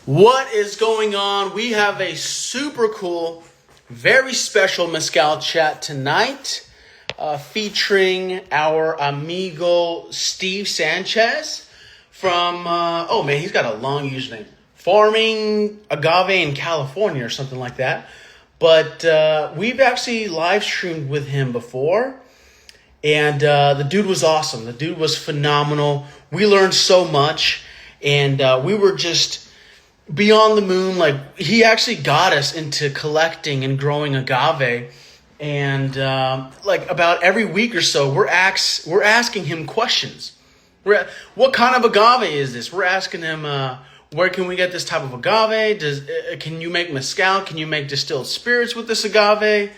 What is going on? We have a super cool, very special Mezcal chat tonight featuring our amigo Steve Sanchez from, oh man, he's got a long username. Farming Agave in California or something like that. But we've actually live streamed with him before. And the dude was awesome. The dude was phenomenal. We learned so much. And we were just beyond the moon. Like, he actually got us into collecting and growing agave. And like about every week or so, we're asking him questions. What kind of agave is this? We're asking him, where can we get this type of agave? Can you make mezcal? Can you make distilled spirits with this agave?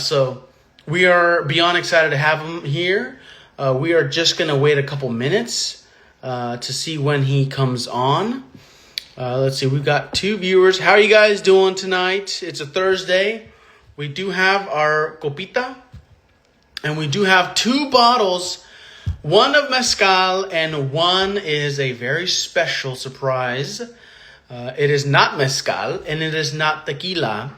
So we are beyond excited to have him here. We are just gonna wait a couple minutes to see when he comes on. Let's see, we've got two viewers. How are you guys doing tonight? It's a Thursday. We do have our copita, and we do have two bottles, one of mezcal, and one is a very special surprise. It is not mezcal, and it is not tequila.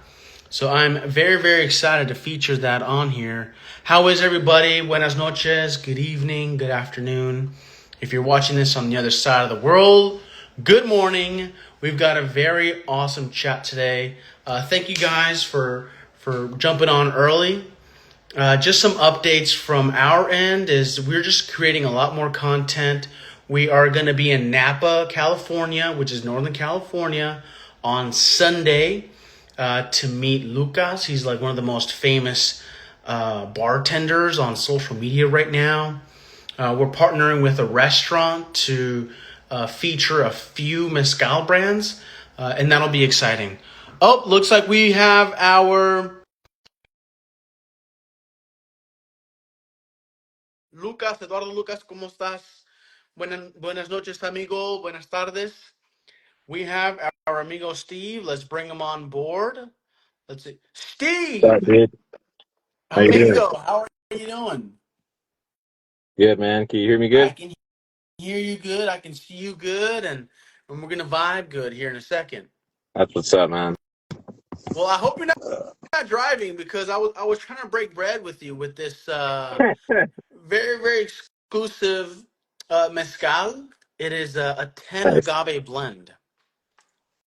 So I'm very, very excited to feature that on here. How is everybody? Buenas noches, good evening, good afternoon. If you're watching this on the other side of the world, good morning. We've got a very awesome chat today. Thank you guys for jumping on early. Just some updates from our end is we're just creating a lot more content. We are going to be in Napa, California, which is Northern California, on Sunday to meet Lucas. He's like one of the most famous bartenders on social media right now. We're partnering with a restaurant to feature a few mezcal brands, and that'll be exciting. Oh, looks like we have our Lucas, Eduardo Lucas, ¿cómo estás? Buenas noches, amigo. Buenas tardes. We have our amigo Steve. Let's bring him on board. Let's see. What's up, Steve, dude? How you doing? amigo, how are you doing? Good, man. Can you hear me I good? can hear you good. I can see you good. And we're going to vibe good here in a second. That's what's up, man. Well, I hope you're not driving because I was trying to break bread with you with this very, very exclusive mezcal. It is a 10 Nice. agave blend.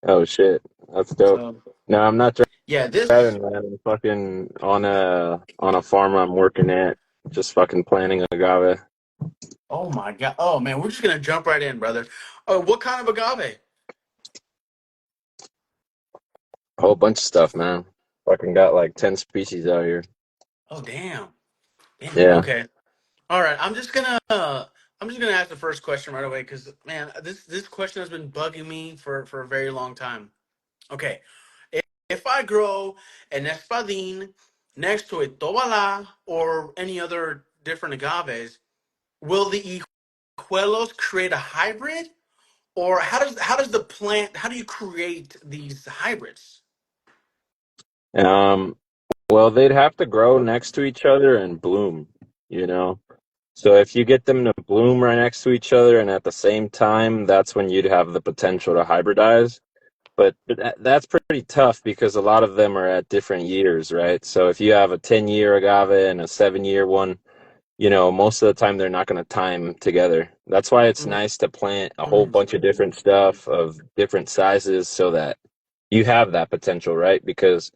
Oh shit, that's dope. So No, I'm not yeah, this. driving, man. I'm fucking on a farm I'm working at, just fucking planting agave. Oh my god. Oh man, we're just gonna jump right in, brother. Oh, what kind of agave? A whole bunch of stuff, man. Fucking got like 10 species out here. Oh damn. Damn. Yeah. Okay. All right. I'm just gonna ask the first question right away because man, this question has been bugging me for a very long time. Okay. If I grow an espadín next to a tobala or any other different agaves, will the hijuelos create a hybrid? Or how do you create these hybrids? Um. Well, they'd have to grow next to each other and bloom, you know. So if you get them to bloom right next to each other and at the same time, that's when you'd have the potential to hybridize. But that's pretty tough because a lot of them are at different years, right? So if you have a 10-year agave and a 7-year one, most of the time they're not going to time together. That's why it's nice to plant a whole bunch of different stuff of different sizes so that you have that potential, right? Because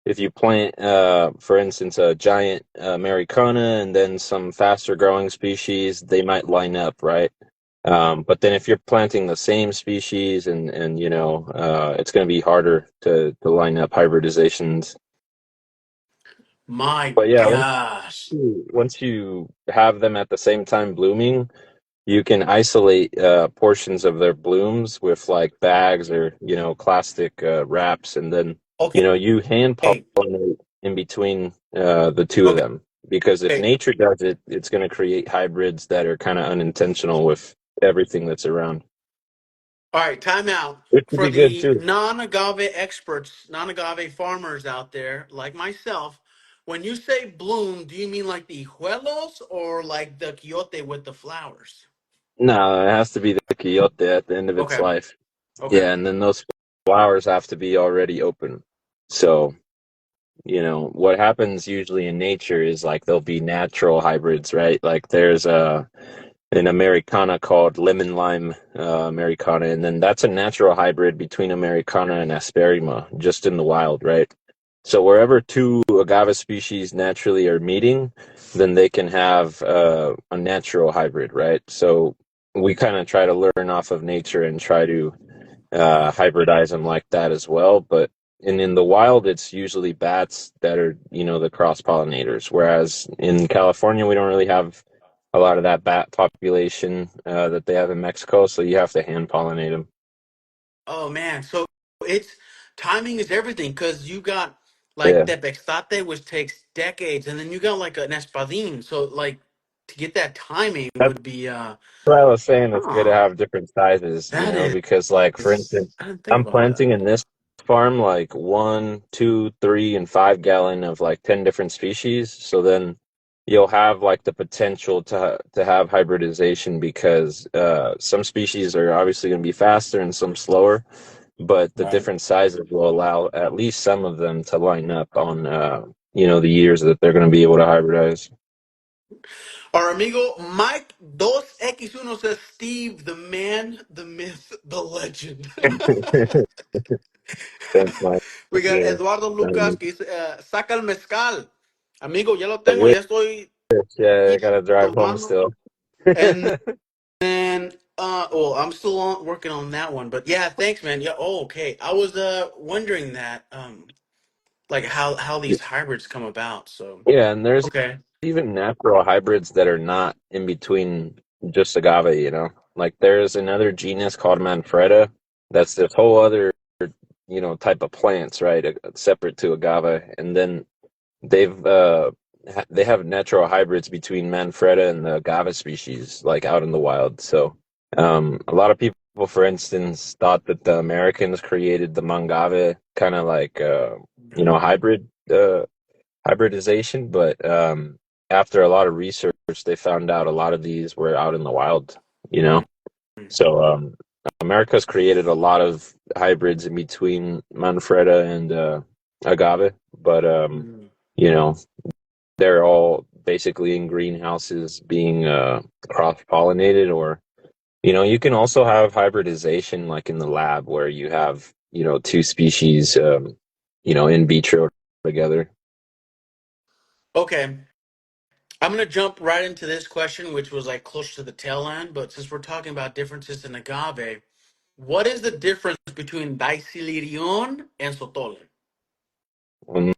if you plant, for instance, a giant Americana and then some faster growing species, they might line up, right? But then if you're planting the same species and it's going to be harder to line up hybridizations. My But yeah, gosh. once you have them at the same time blooming, you can isolate portions of their blooms with like bags or plastic wraps, and then Okay. you hand pollinate in between the two of Okay. them. Because if nature does it, it's going to create hybrids that are kind of unintentional with everything that's around. All right, time out. Which would For be good the too. non-agave experts, non-agave farmers out there, like myself, when you say bloom, do you mean like the hijuelos or like the quiote with the flowers? No, it has to be the quixote at the end of its Okay. life. Okay. Yeah, and then those flowers have to be already open. So, what happens usually in nature is like there'll be natural hybrids, right? Like there's an Americana called lemon lime Americana, and then that's a natural hybrid between Americana and Asperima, just in the wild, right? So wherever two agave species naturally are meeting, then they can have a natural hybrid, right? So we kind of try to learn off of nature and try to hybridize them like that as well. But in the wild, it's usually bats that are, the cross pollinators. Whereas in California, we don't really have a lot of that bat population that they have in Mexico, so you have to hand pollinate them. Oh man, so it's timing is everything because you got like Yeah. Tepextate, which takes decades, and then you got like an Espadín. So like to get that timing That's would be what I was saying. It's good to huh. have different sizes, That because like for is instance, I didn't think I'm about that. planting in this farm like 1, 2, 3, and 5 gallon of like 10 different species. So then you'll have like the potential to have hybridization because some species are obviously going to be faster and some slower, but the Right. different sizes will allow at least some of them to line up on the years that they're going to be able to hybridize. Our amigo Mike Dos X Uno says Steve, the man, the myth, the legend. Thanks, Mike. We got Yeah. Eduardo Lucas Um, que dice, saca el mezcal. Amigo, ya lo I tengo, wish. ya estoy Yeah, I gotta drive home tomando. still. And then, well, I'm still working on that one, but yeah, thanks, man. Yeah, oh, okay. I was wondering that, like how these hybrids come about. So, Yeah, and there's okay. even natural hybrids that are not in between just agave. Like there's another genus called Manfreda that's this whole other, type of plants, right? Separate to agave. And then they have natural hybrids between Manfreda and the agave species, like out in the wild. So, a lot of people, for instance, thought that the Americans created the Mangave kind of like, hybridization, but after a lot of research, they found out a lot of these were out in the wild, you know. Mm. So America's created a lot of hybrids in between Manfreda and agave, but Mm. you know, they're all basically in greenhouses being cross-pollinated, or you can also have hybridization like in the lab where you have two species in vitro together. Okay. I'm gonna jump right into this question, which was like close to the tail end, but since we're talking about differences in agave, what is the difference between Daisylirion and Sotol? Well,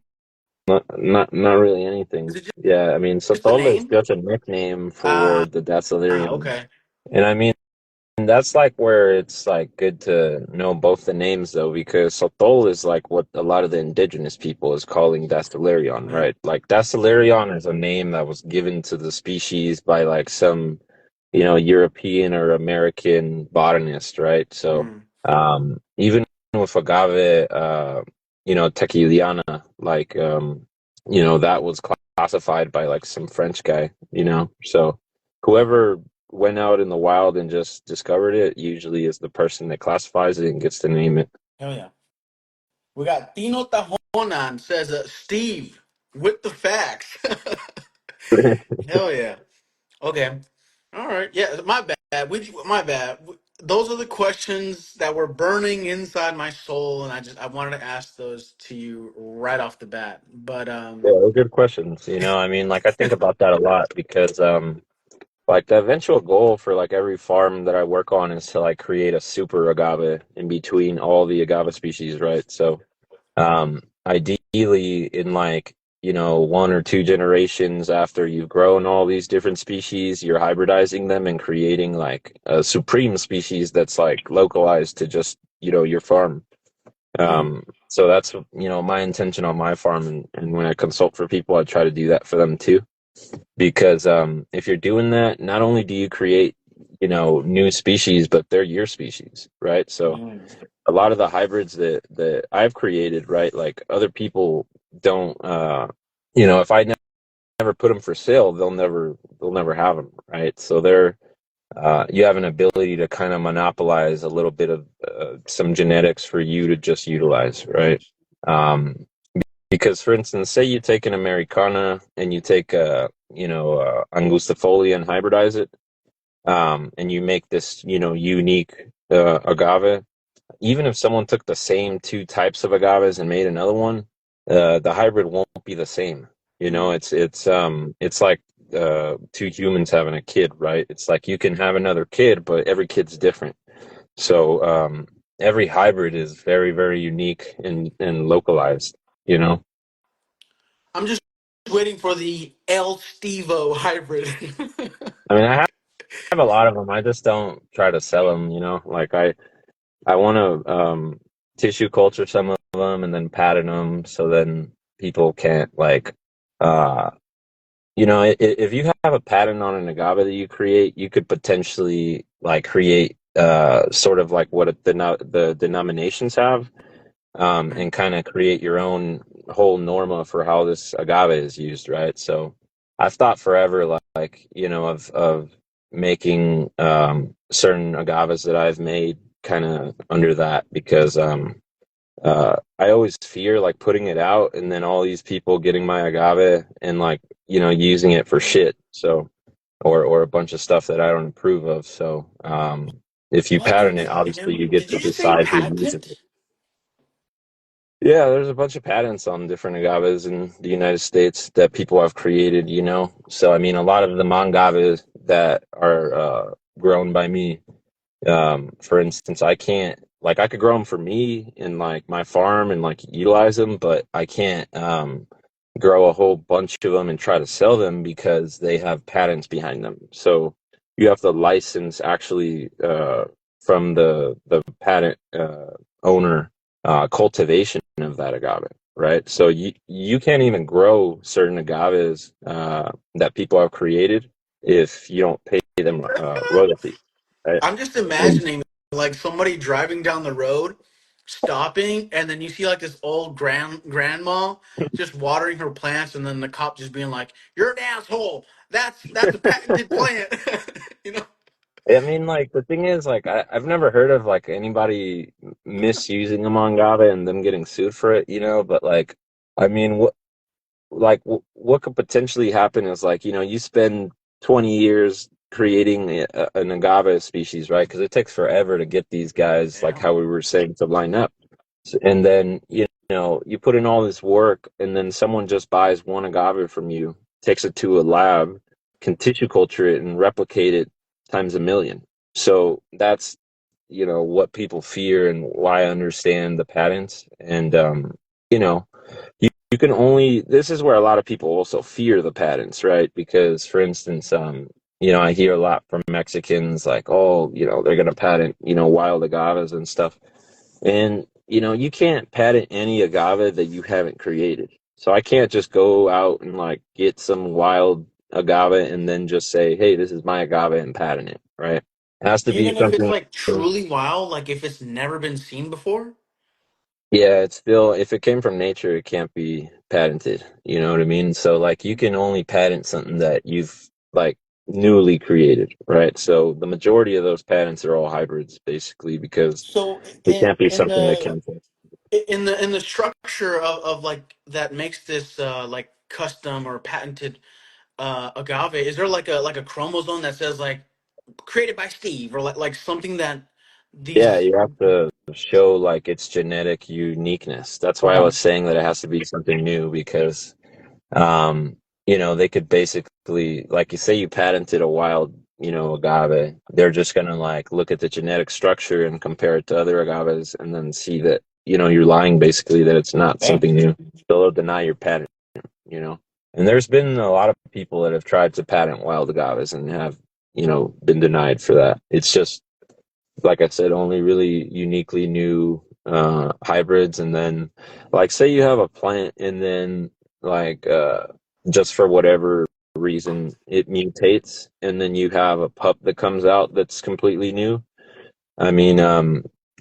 not really anything. Is it Yeah, I mean, just the Sotol is name? just a nickname for Ah, the Dacilarium. okay. And I mean, that's like where it's like good to know both the names though, because Sotol is like what a lot of the indigenous people is calling Dacilarion, Right. right? Like Dacilarion is a name that was given to the species by like some, European or American botanist, right? So, Mm. even with agave, Tequiliana, like, that was classified by like some French guy. So whoever went out in the wild and just discovered it usually is the person that classifies it and gets to name it. Hell yeah. We got Tino Tajonan says, Steve, with the facts. Hell yeah. Okay. All right. Yeah, my bad. My bad. Those are the questions that were burning inside my soul, and I wanted to ask those to you right off the bat. But Yeah, they're good questions. I mean, like I think about that a lot because like the eventual goal for like every farm that I work on is to like create a super agave in between all the agave species, right? So ideally in like, 1 or 2 generations after you've grown all these different species, you're hybridizing them and creating like a supreme species that's like localized to just, your farm. mm, So that's, my intention on my farm. And when I consult for people, I try to do that for them too. Because if you're doing that, not only do you create, new species, but they're your species, right? So mm, a lot of the hybrids that I've created, right? Like other people don't, if I never put them for sale, they'll never have them, right? So you have an ability to kind of monopolize a little bit of some genetics for you to just utilize, right? Um, because, for instance, say you take an Americana and you take Angustifolia and hybridize it, and you make this, unique agave. Even if someone took the same two types of agaves and made another one, the hybrid won't be the same. It's like two humans having a kid, right? It's like you can have another kid, but every kid's different. So every hybrid is very, very unique and localized, you know? I'm just waiting for the El Stevo hybrid. I mean, I have a lot of them. I just don't try to sell them, Like I want to tissue culture some of them and then patent them so then people can't uh, if you have a patent on an agave that you create, you could potentially like create sort of like what the denominations have, and kind of create your own whole norma for how this agave is used, right? So I've thought forever, of making certain agaves that I've made kind of under that because I always fear like putting it out and then all these people getting my agave and using it for shit. So or a bunch of stuff that I don't approve of. So if you What in patent the it, obviously you get did to you just say decide who uses patent? it. Yeah, there's a bunch of patents on different agaves in the United States that people have created, So I mean, a lot of the agaves that are grown by me, for instance, I could grow them for me in like my farm and like utilize them, but I can't grow a whole bunch of them and try to sell them because they have patents behind them. So you have to license actually from the patent owner cultivation of that agave, right? So you can't even grow certain agaves that people have created if you don't pay them royalty, right? I'm just And imagining like somebody driving down the road, stopping, and then you see like this old grandma just watering her plants, and then the cop just being like, "You're an asshole. That's a patented plant." you know. I mean, like the thing is, like I've never heard of like anybody misusing a mangava and them getting sued for it, But like, I mean, what could potentially happen is like you spend 20 years creating an agave species, right? Because it takes forever to get these guys, like Yeah. how we were saying, to line up. And then you put in all this work, and then someone just buys one agave from you, takes it to a lab, can tissue culture it and replicate it times a million. So that's what people fear and why I understand the patents. And you know you can only, this is where a lot of people also fear the patents, right? Because for instance, I hear a lot from Mexicans like, oh, they're going to patent wild agaves and stuff. And you can't patent any agave that you haven't created. So I can't just go out and like get some wild agave and then just say, hey, this is my agave and patent it, right? It has to be Even if it's something. like truly wild, like if it's never been seen before. Yeah, it's still, if it came from nature, it can't be patented. You know what I mean? So like you can only patent something that you've like newly created, right? So the majority of those patents are all hybrids basically because So it can't be in something that the can. in the structure of like that makes this like custom or patented agave, is there like a chromosome that says like created by Steve, or like something that Yeah, these you have to show like its genetic uniqueness. That's why I okay. was saying that it has to be something new because Um, they could basically, like you say, you patented a wild, agave. They're just gonna like look at the genetic structure and compare it to other agaves, and then see that you're lying basically that it's not Damn. something new. So they'll deny your patent. And there's been a lot of people that have tried to patent wild agaves and have been denied for that. It's just like I said, only really uniquely new hybrids. And then, like, say you have a plant and then, like, just for whatever reason, it mutates, and then you have a pup that comes out that's completely new. I mean,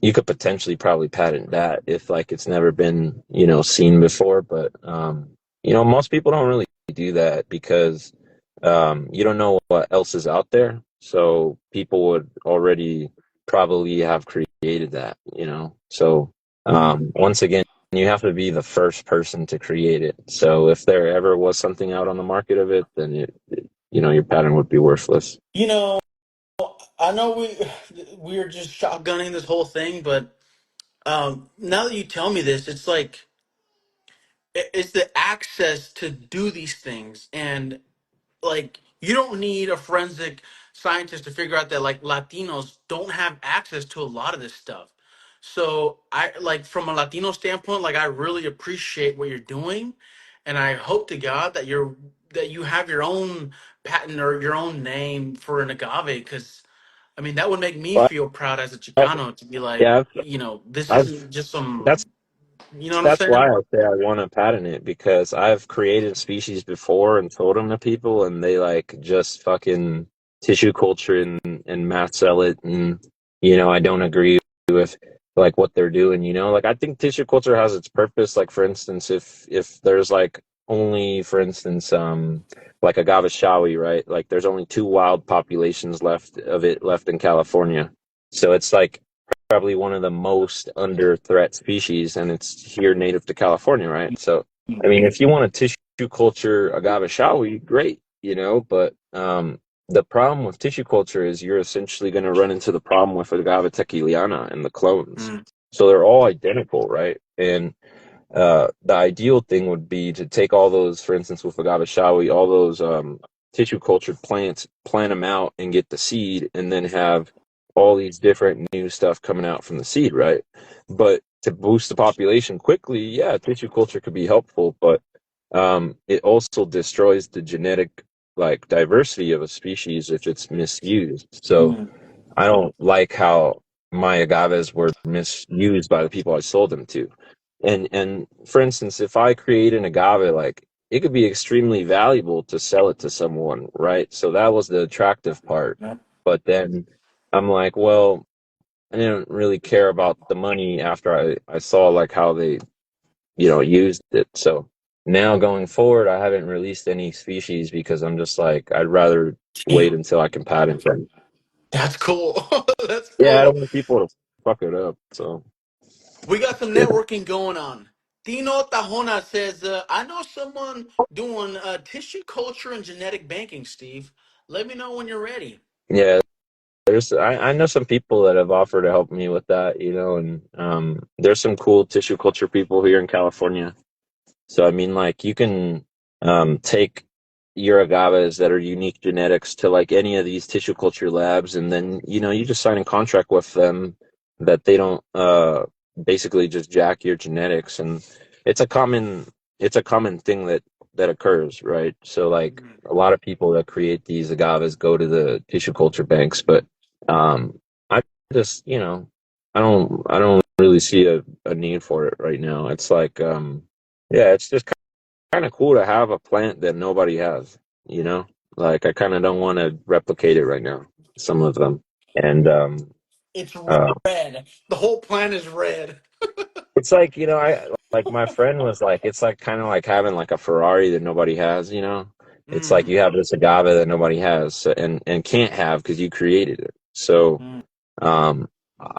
you could potentially probably patent that if, like, it's never been, seen before. But, most people don't really do that because you don't know what else is out there. So people would already probably have created that, you know. So once again, you have to be the first person to create it. So if there ever was something out on the market of it, then you know, your patent would be worthless. You know, I know we're just shotgunning this whole thing, but now that you tell me this, it's like it's the access to do these things, and like you don't need a forensic scientist to figure out that like Latinos don't have access to a lot of this stuff. So I like from a Latino standpoint, like I really appreciate what you're doing, and I hope to God that you have your own patent or your own name for an agave, because I mean that would make me But feel proud as a I, Chicano to be like, yeah, this I've isn't just that's some, you know what I'm that's why saying? I say I want to patent it because I've created species before and told them to people, and they like just fucking tissue culture and mass sell it, and you know I don't agree with like what they're doing. You know, like I think tissue culture has its purpose. Like for instance, if there's like only, for instance, like agave shawi, right? Like there's only two wild populations left of it left in California, so it's like probably one of the most under threat species, and it's here native to California, right? So, I mean, if you want a tissue culture agave shawi, great, you know, but the problem with tissue culture is you're essentially going to run into the problem with agave tequiliana and the clones. Mm, So they're all identical, right? And the ideal thing would be to take all those, for instance, with agave shawi, all those tissue cultured plants, plant them out and get the seed, and then have all these different new stuff coming out from the seed, right? But to boost the population quickly, yeah, tissue culture could be helpful, but it also destroys the genetic like diversity of a species if it's misused. So mm, I don't like how my agaves were misused by the people I sold them to. And for instance, if I create an agave, like it could be extremely valuable to sell it to someone, right? So that was the attractive part. But then I'm like, well, I didn't really care about the money after I saw like how they, you know, used it. So now going forward, I haven't released any species because I'm just like, I'd rather wait damn, until I can patent them. that's cool. That's Yeah, I don't cool. want people to fuck it up. So We got some yeah, networking going on. Tino Tajona says, I know someone doing tissue culture and genetic banking, Steve. Let me know when you're ready. yeah. I know some people that have offered to help me with that, you know, and there's some cool tissue culture people here in California. So I mean, like you can take your agaves that are unique genetics to like any of these tissue culture labs, and then you know you just sign a contract with them that they don't basically just jack your genetics, and it's a common it's a common thing that occurs, right? So like Mhm. a lot of people that create these agaves go to the tissue culture banks, but I just you know I don't really see a need for it right now. It's like yeah, it's just kind of cool to have a plant that nobody has, you know? Like I kind of don't want to replicate it right now, some of them. And It's uh red. The whole plant is red. it's like, you know, I like my friend was like it's like kind of like having like a Ferrari that nobody has, you know? It's like Mm, you have this agave that nobody has and can't have because you created it. So mm, um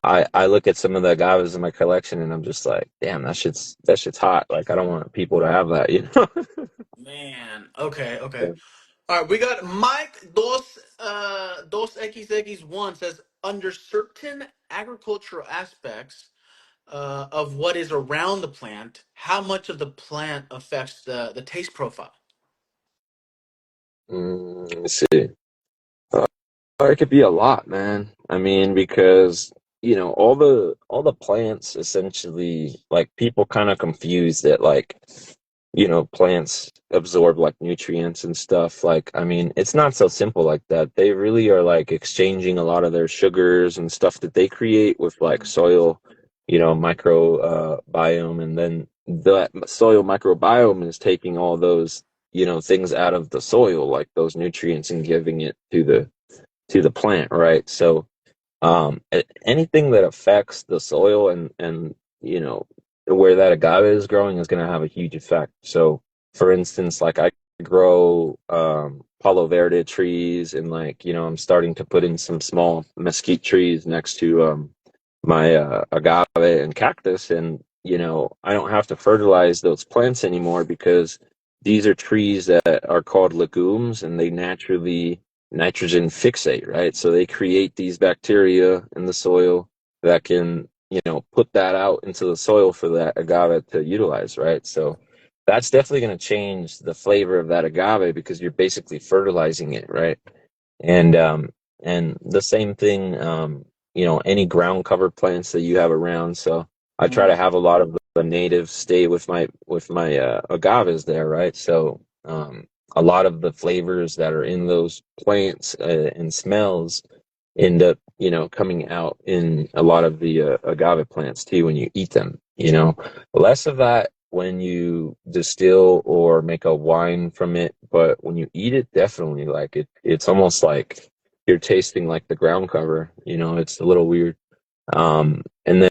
I look at some of the agaves in my collection and I'm just like, damn, that shit's hot. Like I don't want people to have that, you know? man. Okay, okay. All right, we got Mike dos XX1 says under certain agricultural aspects of what is around the plant, how much of the plant affects the taste profile? Let me see. It could be a lot, man. I mean, because you know, all the plants essentially like people kind of confuse that like, you know, plants absorb like nutrients and stuff. Like, I mean, it's not so simple like that. They really are like exchanging a lot of their sugars and stuff that they create with like soil, you know, micro biome, and then that soil microbiome is taking all those, you know, things out of the soil, like those nutrients, and giving it to the plant, right? So anything that affects the soil and you know where that agave is growing is going to have a huge effect. So, for instance, like I grow Palo Verde trees, and like, I'm starting to put in some small mesquite trees next to my agave and cactus, and I don't have to fertilize those plants anymore because these are trees that are called legumes, and they naturally nitrogen fixate, right? So they create these bacteria in the soil that can, put that out into the soil for that agave to utilize, right? So that's definitely going to change the flavor of that agave because you're basically fertilizing it, right? And the same thing, any ground cover plants that you have around. So I try to Mm. have a lot of the natives stay with my agaves there, right? So a lot of the flavors that are in those plants and smells end up, coming out in a lot of the agave plants too when you eat them. Less of that when you distill or make a wine from it, but when you eat it, definitely like it's almost like you're tasting like the ground cover. It's a little weird. And then,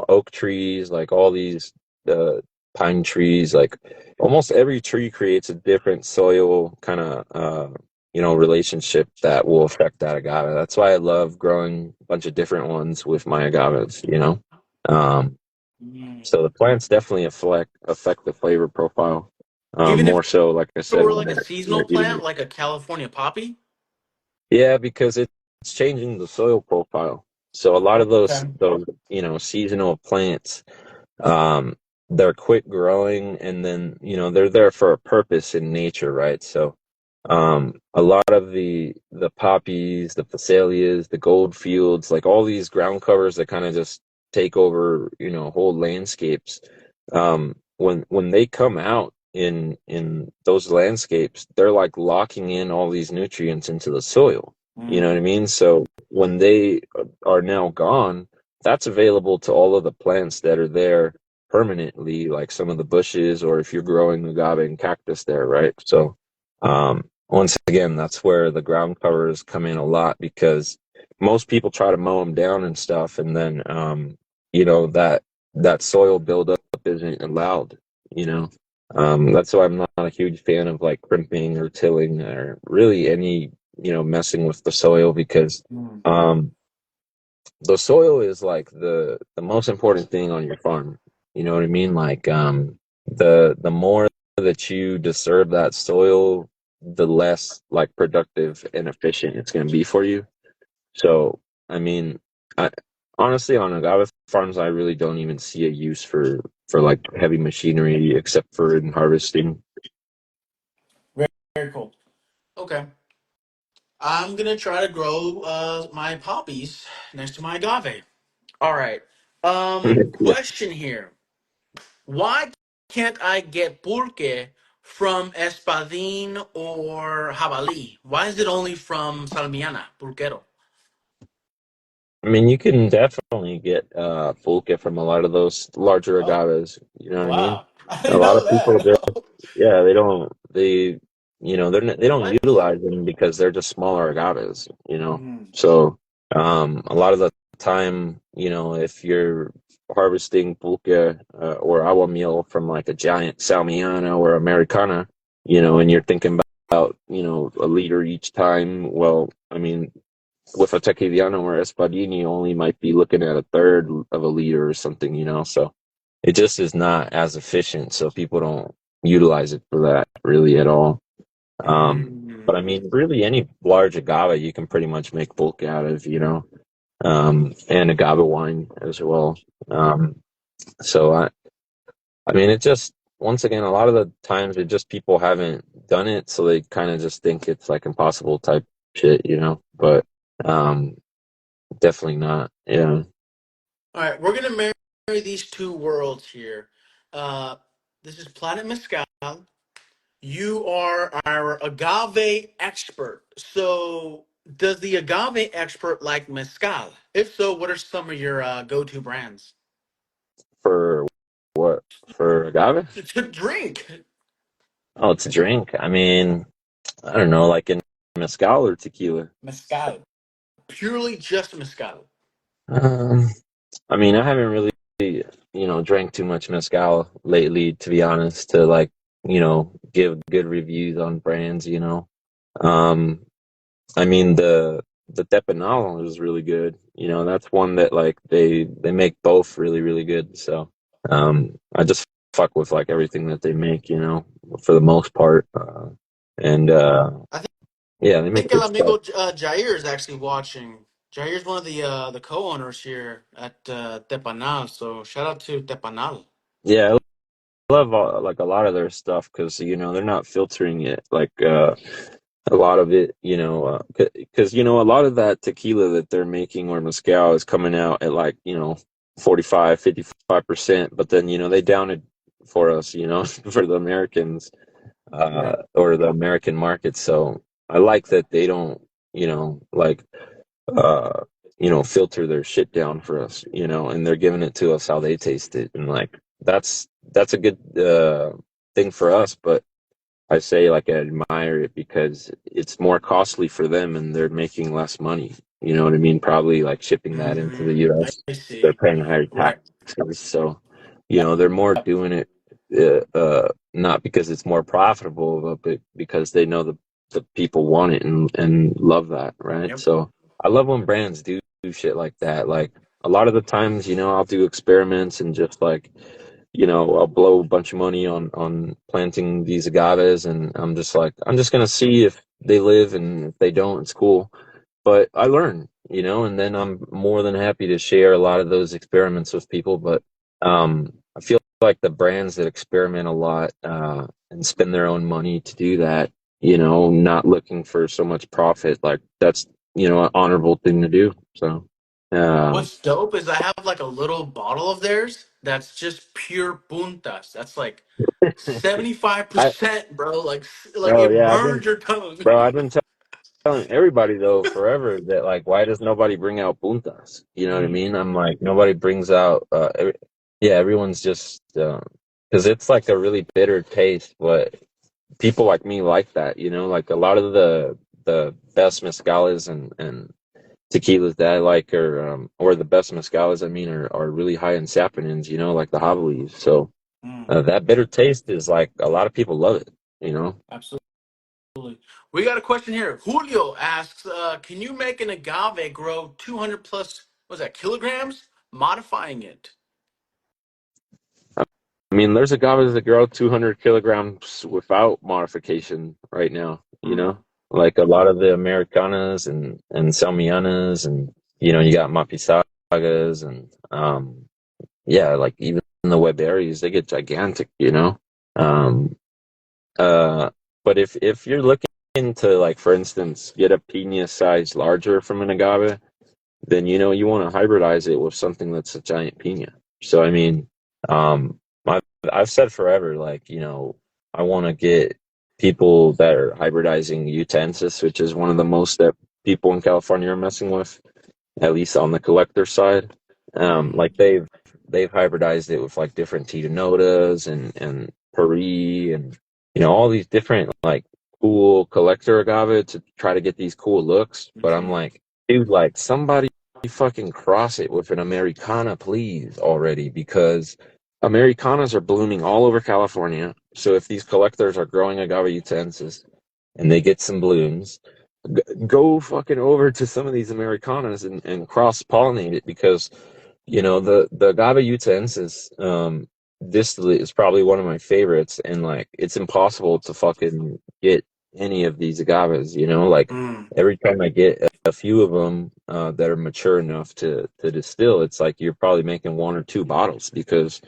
oak trees, like all these uh, pine trees, like almost every tree creates a different soil kind of, relationship that will affect that agave. That's why I love growing a bunch of different ones with my agaves. Um, Mm. so the plants definitely affect the flavor profile, Even if more so, like I it said, were when like a they're seasonal eating plant, it. like a California poppy. Yeah, because it's changing the soil profile. So a lot of those Okay. those seasonal plants, um, they're quick growing, and then they're there for a purpose in nature, right? So a lot of the poppies, the phacelias, the gold fields, like all these ground covers that kind of just take over whole landscapes. When they come out in those landscapes, they're like locking in all these nutrients into the soil. You know what I Mm. mean? So when they are now gone, that's available to all of the plants that are there permanently, like some of the bushes, or if you're growing agave and cactus there, right? So once again, that's where the ground covers come in a lot because most people try to mow them down and stuff, and then that soil buildup isn't allowed. You know, that's why I'm not a huge fan of like crimping or tilling or really any messing with the soil because Mm. um, the soil is like the most important thing on your farm. You know what I mean? Like the more that you disturb that soil, the less like productive and efficient it's going to be for you. So, I mean, I honestly on agave farms, I really don't even see a use for like heavy machinery except for in harvesting. Very, very cool. Okay. I'm gonna try to grow my poppies next to my agave. All right. Yeah. Question here. Why can't I get pulque from Espadín or Jabalí? Why is it only from Salmiana, Pulquero? I mean, you can definitely get pulque from a lot of those larger Oh, agaves. You know what I mean? wow. I A didn't lot know of people just, that. yeah, they don't What? utilize them because they're just smaller agaves. Mm. So a lot of the time, if you're harvesting pulque or agua miel from like a giant salmiana or americana, and you're thinking about a liter each time, well, I mean, with a Tequiviano or Espadini, you only might be looking at a third of a liter or something. So it just is not as efficient. So people don't utilize it for that really at all. But I Mm. mean, really, any large agave you can pretty much make bulk out of, and agave wine as well. Um, so I mean, it just once again, a lot of the times it just people haven't done it, so they kind of just think it's like impossible type shit. But um, definitely not. Yeah. All right, we're gonna marry these two worlds here. Uh, this is Planet Mezcal. You are our agave expert. So, does the agave expert like mezcal? If so, what are some of your go-to brands For what? For agave? to drink? Oh, it's a drink. I mean, I don't know, like in mezcal or tequila. Mezcal, purely just mezcal. Um, I mean, I haven't really, drank too much mezcal lately, to be honest, to like, give good reviews on brands. Um, I mean the Tepanal is really good. You know, that's one that like they make both really really good. So I just fuck with like everything that they make. You know, for the most part. And I yeah, they make think El good stuff. Amigo Jair is actually watching. Jair's one of the co-owners here at Tepanal. So shout out to Tepanal. Yeah, I love like a lot of their stuff because you know they're not filtering it like a lot of it, you know, because you know a lot of that tequila that they're making or mezcal is coming out at like you know 45, 55%, but then you know they down it for us, you know, for the Americans Yeah. or the American market. So I like that they don't, you know, like uh filter their shit down for us, you know, and they're giving it to us how they taste it, and like that's a good thing for us, but I say like I admire it because it's more costly for them and they're making less money. You know what I mean? Probably like shipping that into the US. I They're see. paying higher Right. taxes. So, you know, they're more doing it not because it's more profitable, but because they know the people want it and love that, right? Yep. So I love when brands do shit like that. Like a lot of the times, you know, I'll do experiments and just like you know, I'll blow a bunch of money on planting these agaves, and I'm just like, I'm just gonna see if they live, and if they don't, it's cool. But I learn, you know, and then I'm more than happy to share a lot of those experiments with people. But I feel like the brands that experiment a lot and spend their own money to do that, you know, not looking for so much profit, like that's you know an honorable thing to do. So. Uh, What's dope is I have like a little bottle of theirs that's just pure puntas. That's like I 75%, bro. Like oh it yeah, burns your tongue. I've been telling everybody though forever that like why does nobody bring out puntas? You know what I Mm, mean? I'm like nobody brings out yeah, everyone's just because it's like a really bitter taste, but people like me like that, you know, like a lot of the best mezcales and tequilas that I like are or the best mezcales I mean are really high in saponins, you know, like the jabalís. So mm, that bitter taste is like a lot of people love it, you know. absolutely. We got a question here. Julio asks, can you make an agave grow 200 plus, what's that, kilograms? Modifying it. I mean, there's agaves that grow 200 kilograms without modification right now, you Mm, know? Like a lot of the Americanas and Salmianas and, you know, you got Mapisagas and, yeah, like even the Weberries, they get gigantic, you know? Um, uh, but if you're looking to, like, for instance, get a pina size larger from an agave, then you know you want to hybridize it with something that's a giant pina. So I mean, I've said forever, like you know, I want to get people that are hybridizing utensis, which is one of the most that people in California are messing with, at least on the collector side. mm, Like they've hybridized it with like different Titanotas and Paris and you know all these different like cool collector agave to try to get these cool looks. But I'm mhm. like, dude, like somebody fucking cross it with an Americana, please already, because Americanas are blooming all over California. So if these collectors are growing agave utensis and they get some blooms, go fucking over to some of these Americanas and cross pollinate it because you know the agave utensis distillate is probably one of my favorites, and like it's impossible to fucking get any of these agaves. You know, like Mm. every time I get a few of them that are mature enough to distill, it's like you're probably making one or two bottles because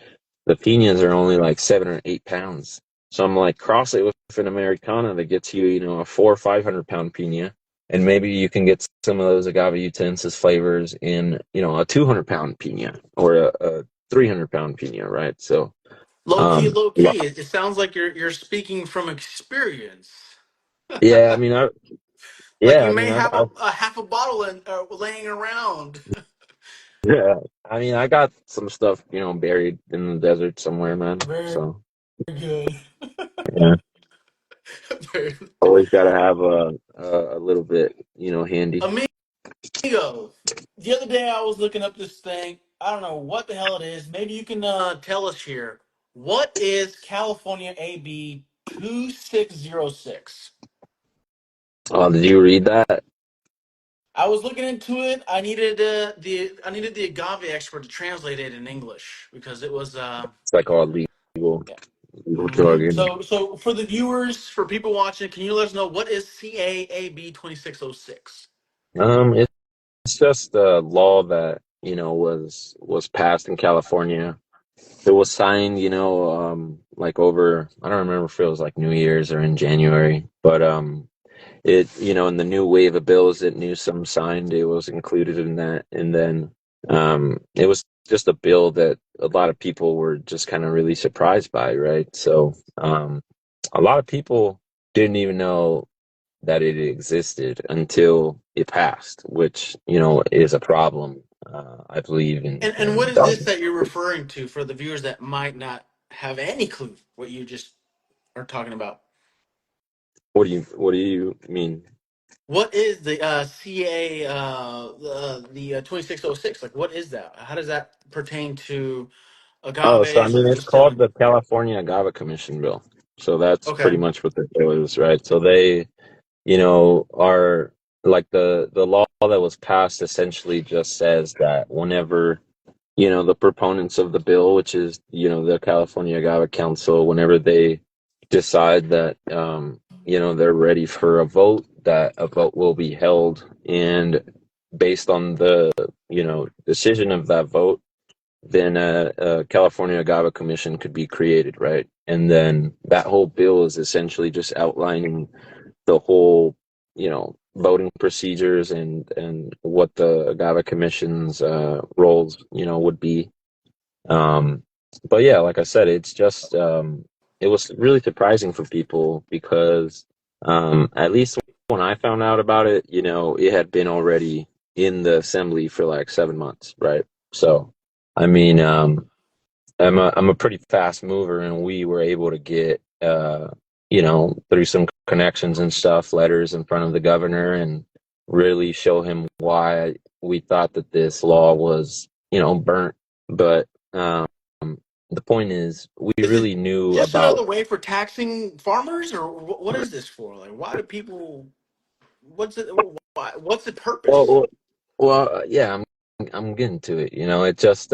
the pinas are only like 7 or 8 pounds. So I'm like, cross it with an Americana that gets you, you know, a 400 or 500 pound pina, and maybe you can get some of those agave utensis flavors in, you know, a 200 pound pina or a 300 pound pina, right? So, Low key, low yeah, key. It sounds like you're speaking from experience. yeah. I mean, Like yeah, you I may mean, have a half a bottle laying around. yeah, I mean, I got some stuff, you know, buried in the desert somewhere, man. Very So, good. yeah, Very. always got to have a little bit, you know, handy. Amigo, the other day I was looking up this thing. I don't know what the hell it is. Maybe you can tell us here. What is California AB 2606? Did you read that? I was looking into it. I needed the agave expert to translate it in English because it was It's like all legal, yeah. legal Hmm. jargon. So for the viewers, for people watching, can you let us know what is CAAB 2606? It's just a law that, was passed in California. It was signed, like over, I don't remember if it was like New Year's or in January, but in the new wave of bills that Newsom signed, it was included in that. And then it was just a bill that a lot of people were just kind of really surprised by, right? So a lot of people didn't even know that it existed until it passed, which, is a problem, I believe, And what in is this that you're referring to for the viewers that might not have any clue what you just are talking about? what do you mean? What is the CA the 2606? Like, what is that? How does that pertain to Oh, so I agaves or mean, it's called distilling? the California Agave Commission bill. So that's pretty Okay. much what the bill is, right? So they, are like the law that was passed essentially just says that whenever, the proponents of the bill, which is, the California Agave Council, whenever they decide that, they're ready for a vote, that a vote will be held, and based on the, decision of that vote, then a California Agave Commission could be created, right? And then that whole bill is essentially just outlining the whole, voting procedures and what the Agave Commission's roles, would be. Um, but yeah, like I said, it's just it was really surprising for people because at least when I found out about it, it had been already in the assembly for like 7 months, right? So, I mean, I'm a pretty fast mover, and we were able to get through some connections and stuff, letters in front of the governor, and really show him why we thought that this law was burnt. But the point is, we Is it really knew just about. another way for taxing farmers, or what is this for? Like, why do people? What's it? What's the Well, purpose? well, yeah, I'm getting to it. It just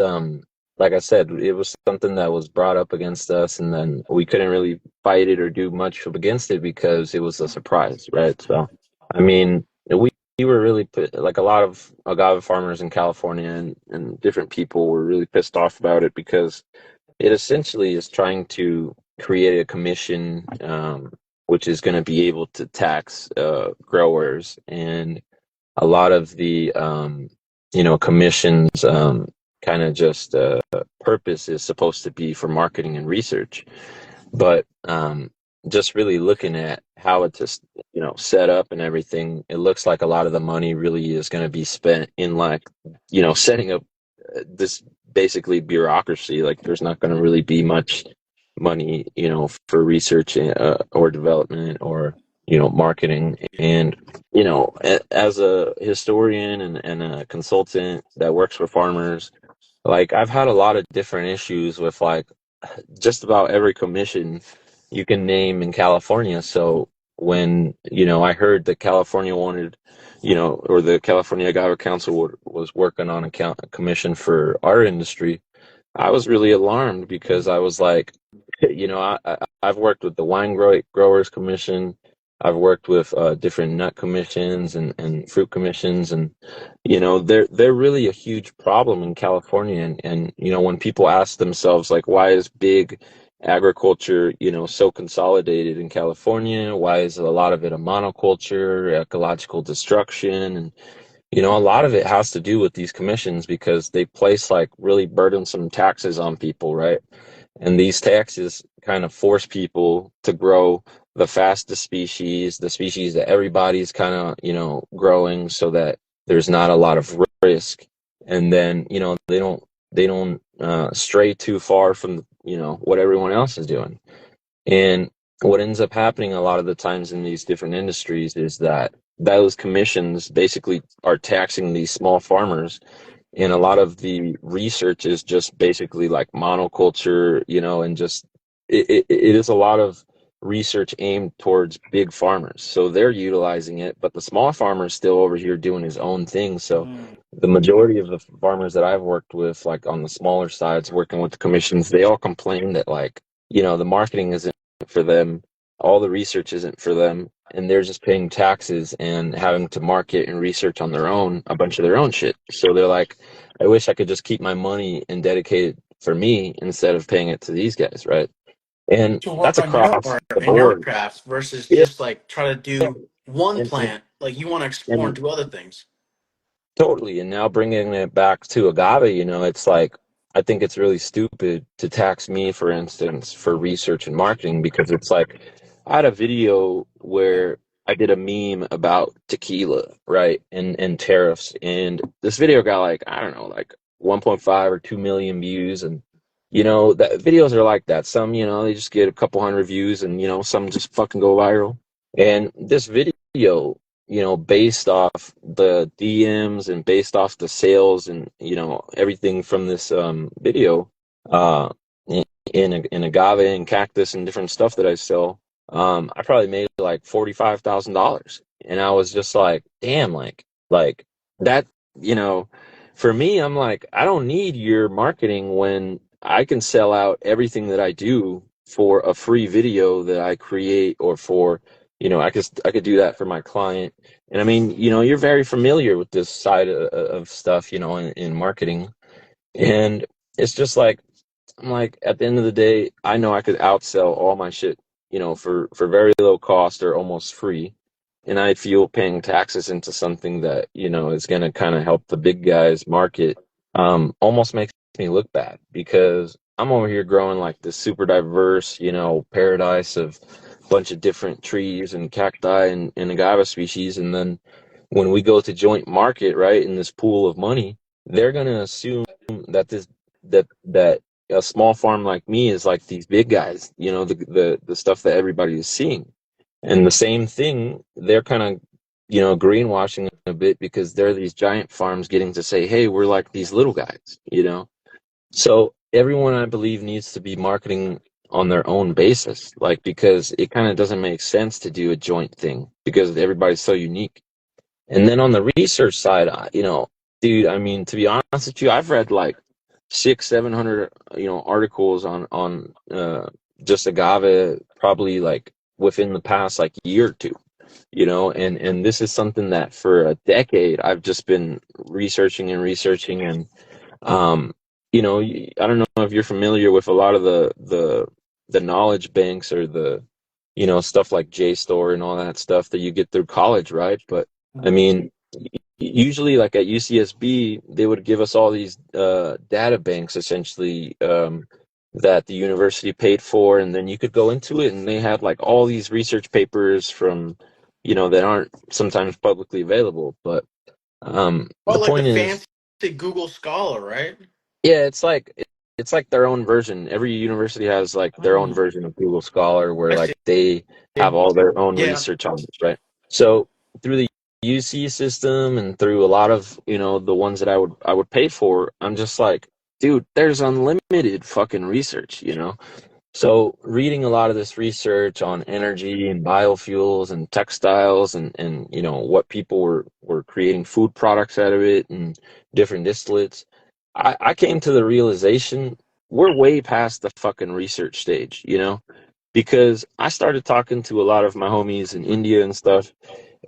like I said, it was something that was brought up against us, and then we couldn't really fight it or do much against it because it was a surprise, right? So, I mean, we were really like a lot of agave farmers in California and different people were really pissed off about it because it essentially is trying to create a commission, which is going to be able to tax growers, and a lot of the commissions kind of just purpose is supposed to be for marketing and research, but just really looking at how it's just set up and everything, it looks like a lot of the money really is going to be spent in like setting up this basically bureaucracy. Like there's not going to really be much money for research or development or marketing. And as a historian and a consultant that works for farmers, like I've had a lot of different issues with like just about every commission you can name in California. So when I heard that California wanted, or the California Agave Council was working on a commission for our industry, I was really alarmed because I was like, I've worked with the growers commission. I've worked with different nut commissions and fruit commissions, and they're really a huge problem in California. And when people ask themselves like, why is big agriculture so consolidated in California? Why is a lot of it a monoculture, ecological destruction, and a lot of it has to do with these commissions because they place like really burdensome taxes on people, right? And these taxes kind of force people to grow the fastest species, the species that everybody's kind of, growing so that there's not a lot of risk. And then, they don't stray too far from, what everyone else is doing. And what ends up happening a lot of the times in these different industries is that those commissions basically are taxing these small farmers, and a lot of the research is just basically like monoculture, and just it is a lot of research aimed towards big farmers. So they're utilizing it, but the small farmer is still over here doing his own thing. So Mm. the majority of the farmers that I've worked with, like on the smaller sides, working with the commissions, they all complain that like, the marketing isn't for them, all the research isn't for them, and they're just paying taxes and having to market and research on their own, a bunch of their own shit. So they're like, I wish I could just keep my money and dedicate it for me instead of paying it to these guys, right? And To work that's on your across art the and your board. craft versus Yeah. just like try to do one And, and, plant. Like you want to explore and and do other things. totally. And now bringing it back to agave, it's like, I think it's really stupid to tax me, for instance, for research and marketing, because it's like, I had a video where I did a meme about tequila, right? And tariffs. And this video got like, I don't know, like 1.5 or 2 million views. And, that videos are like that. Some, they just get a couple hundred views and, some just fucking go viral. And this video, based off the DMs and based off the sales and everything from this video, uh, in agave and cactus and different stuff that I sell, I probably made like $45,000, and I was just like, damn, like that, for me, I'm like, I don't need your marketing when I can sell out everything that I do for a free video that I create, or for, I could do that for my client. And I mean, you're very familiar with this side of stuff, in marketing. And it's just like, I'm like, at the end of the day, I know I could outsell all my shit, for very low cost or almost free. And I feel paying taxes into something that, is going to kind of help the big guys market, almost makes me look bad, because I'm over here growing like this super diverse, paradise of a bunch of different trees and cacti and agave species. And then when we go to joint market, right, in this pool of money, they're going to assume that that a small farm like me is like these big guys, the stuff that everybody is seeing. And the same thing, they're kind of, greenwashing a bit, because they're these giant farms getting to say, hey, we're like these little guys. So everyone, I believe, needs to be marketing on their own basis, like, because it kind of doesn't make sense to do a joint thing because everybody's so unique. And then on the research side, dude, I mean, to be honest with you, I've read like 700, articles on just agave, probably like within the past like year or two, and this is something that for a decade I've just been researching and researching. And I don't know if you're familiar with a lot of the knowledge banks, or the stuff like JSTOR and all that stuff that you get through college, right? But I mean, usually like at UCSB, they would give us all these data banks, essentially, that the university paid for, and then you could go into it, and they had like all these research papers from, that aren't sometimes publicly available. But Oh, the like the point is, fancy Google Scholar, right? yeah, it's like their own version. Every university has like their own Oh, version of Google Scholar, where I like see. they have all their own Yeah. research on it, right? So through the UC system and through a lot of, the ones that I would pay for, I'm just like, dude, there's unlimited fucking research. So reading a lot of this research on energy and biofuels and textiles, and what people were creating food products out of it, and different distillates, I came to the realization we're way past the fucking research stage, because I started talking to a lot of my homies in India and stuff,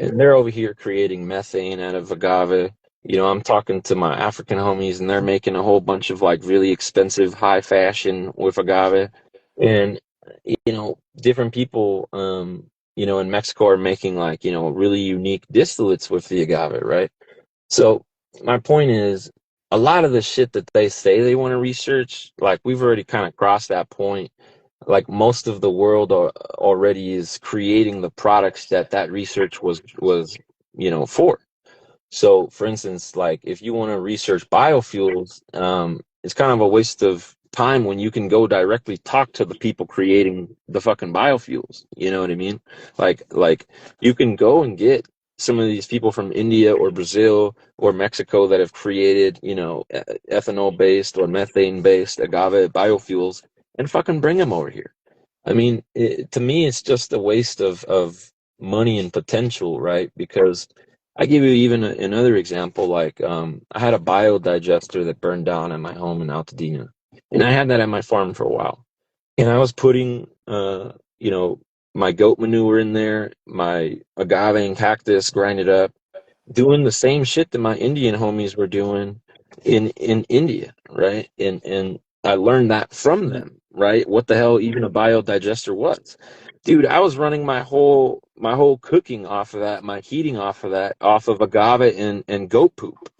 and they're over here creating methane out of agave. I'm talking to my African homies, and they're making a whole bunch of like really expensive, high fashion with agave. And different people, in Mexico are making like, really unique distillates with the agave, right? So my point is, a lot of the shit that they say they want to research, like, we've already kind of crossed that point. Like, most of the world already is creating the products that research was for. So, for instance, like, if you want to research biofuels, it's kind of a waste of time when you can go directly talk to the people creating the fucking biofuels. You know what I mean? Like you can go and get some of these people from India or Brazil or Mexico that have created, ethanol based or methane based agave biofuels, and fucking bring them over here. I mean, to me, it's just a waste of money and potential, right? Because I give you even another example. Like, I had a biodigester that burned down at my home in Altadena, and I had that at my farm for a while. And I was putting, you know, my goat manure in there, my agave and cactus, grind it up, doing the same shit that my Indian homies were doing in India, right? And I learned that from them, right? What the hell even a biodigester was. Dude, I was running my whole cooking off of that, my heating off of that, off of agave and goat poop.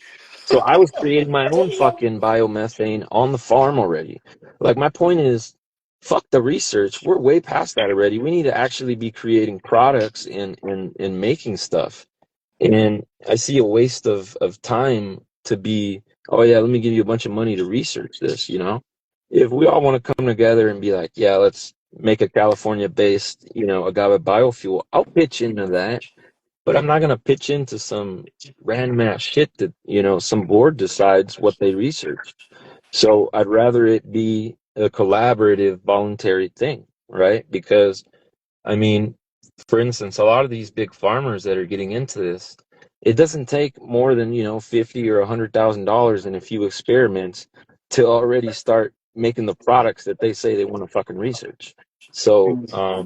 So I was creating my own fucking biomethane on the farm already. Like my point is, fuck the research. We're way past that already. We need to actually be creating products and making stuff. And I see a waste of time to be, oh yeah, let me give you a bunch of money to research this, you know? If we all want to come together and be like, yeah, let's make a California based, agave biofuel, I'll pitch into that, but I'm not gonna pitch into some random ass shit that, some board decides what they research. So I'd rather it be a collaborative, voluntary thing, right? Because I mean, for instance, a lot of these big farmers that are getting into this, it doesn't take more than, 50 or $100,000 in a few experiments to already start making the products that they say they want to fucking research. So, I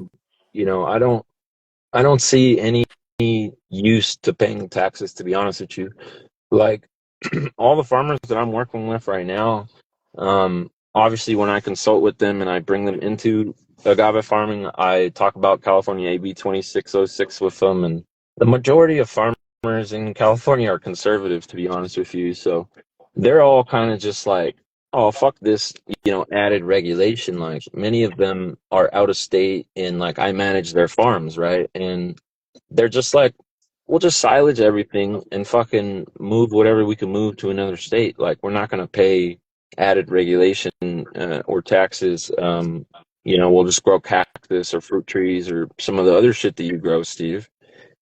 don't see any use to paying taxes, to be honest with you. Like all the farmers that I'm working with right now, obviously when I consult with them and I bring them into agave farming, I talk about California AB 2606 with them, and the majority of farmers in California are conservative, to be honest with you. So they're all kind of just like, oh, fuck this, added regulation. Like many of them are out of state and like I manage their farms, right? And they're just like, we'll just silage everything and fucking move whatever we can move to another state. Like we're not going to pay added regulation or taxes. We'll just grow cactus or fruit trees or some of the other shit that you grow, Steve.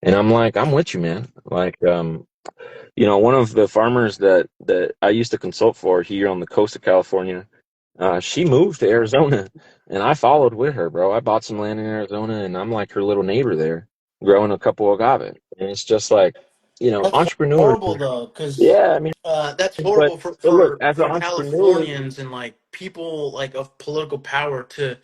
And I'm like, I'm with you, man. Like, one of the farmers that I used to consult for here on the coast of California, she moved to Arizona, and I followed with her, bro. I bought some land in Arizona, and I'm like her little neighbor there, growing a couple of agave. And it's just like, That's entrepreneurs. horrible though, because Yeah, I mean, that's but horrible for, but look, for as an for entrepreneur, Californians and like people like of political power to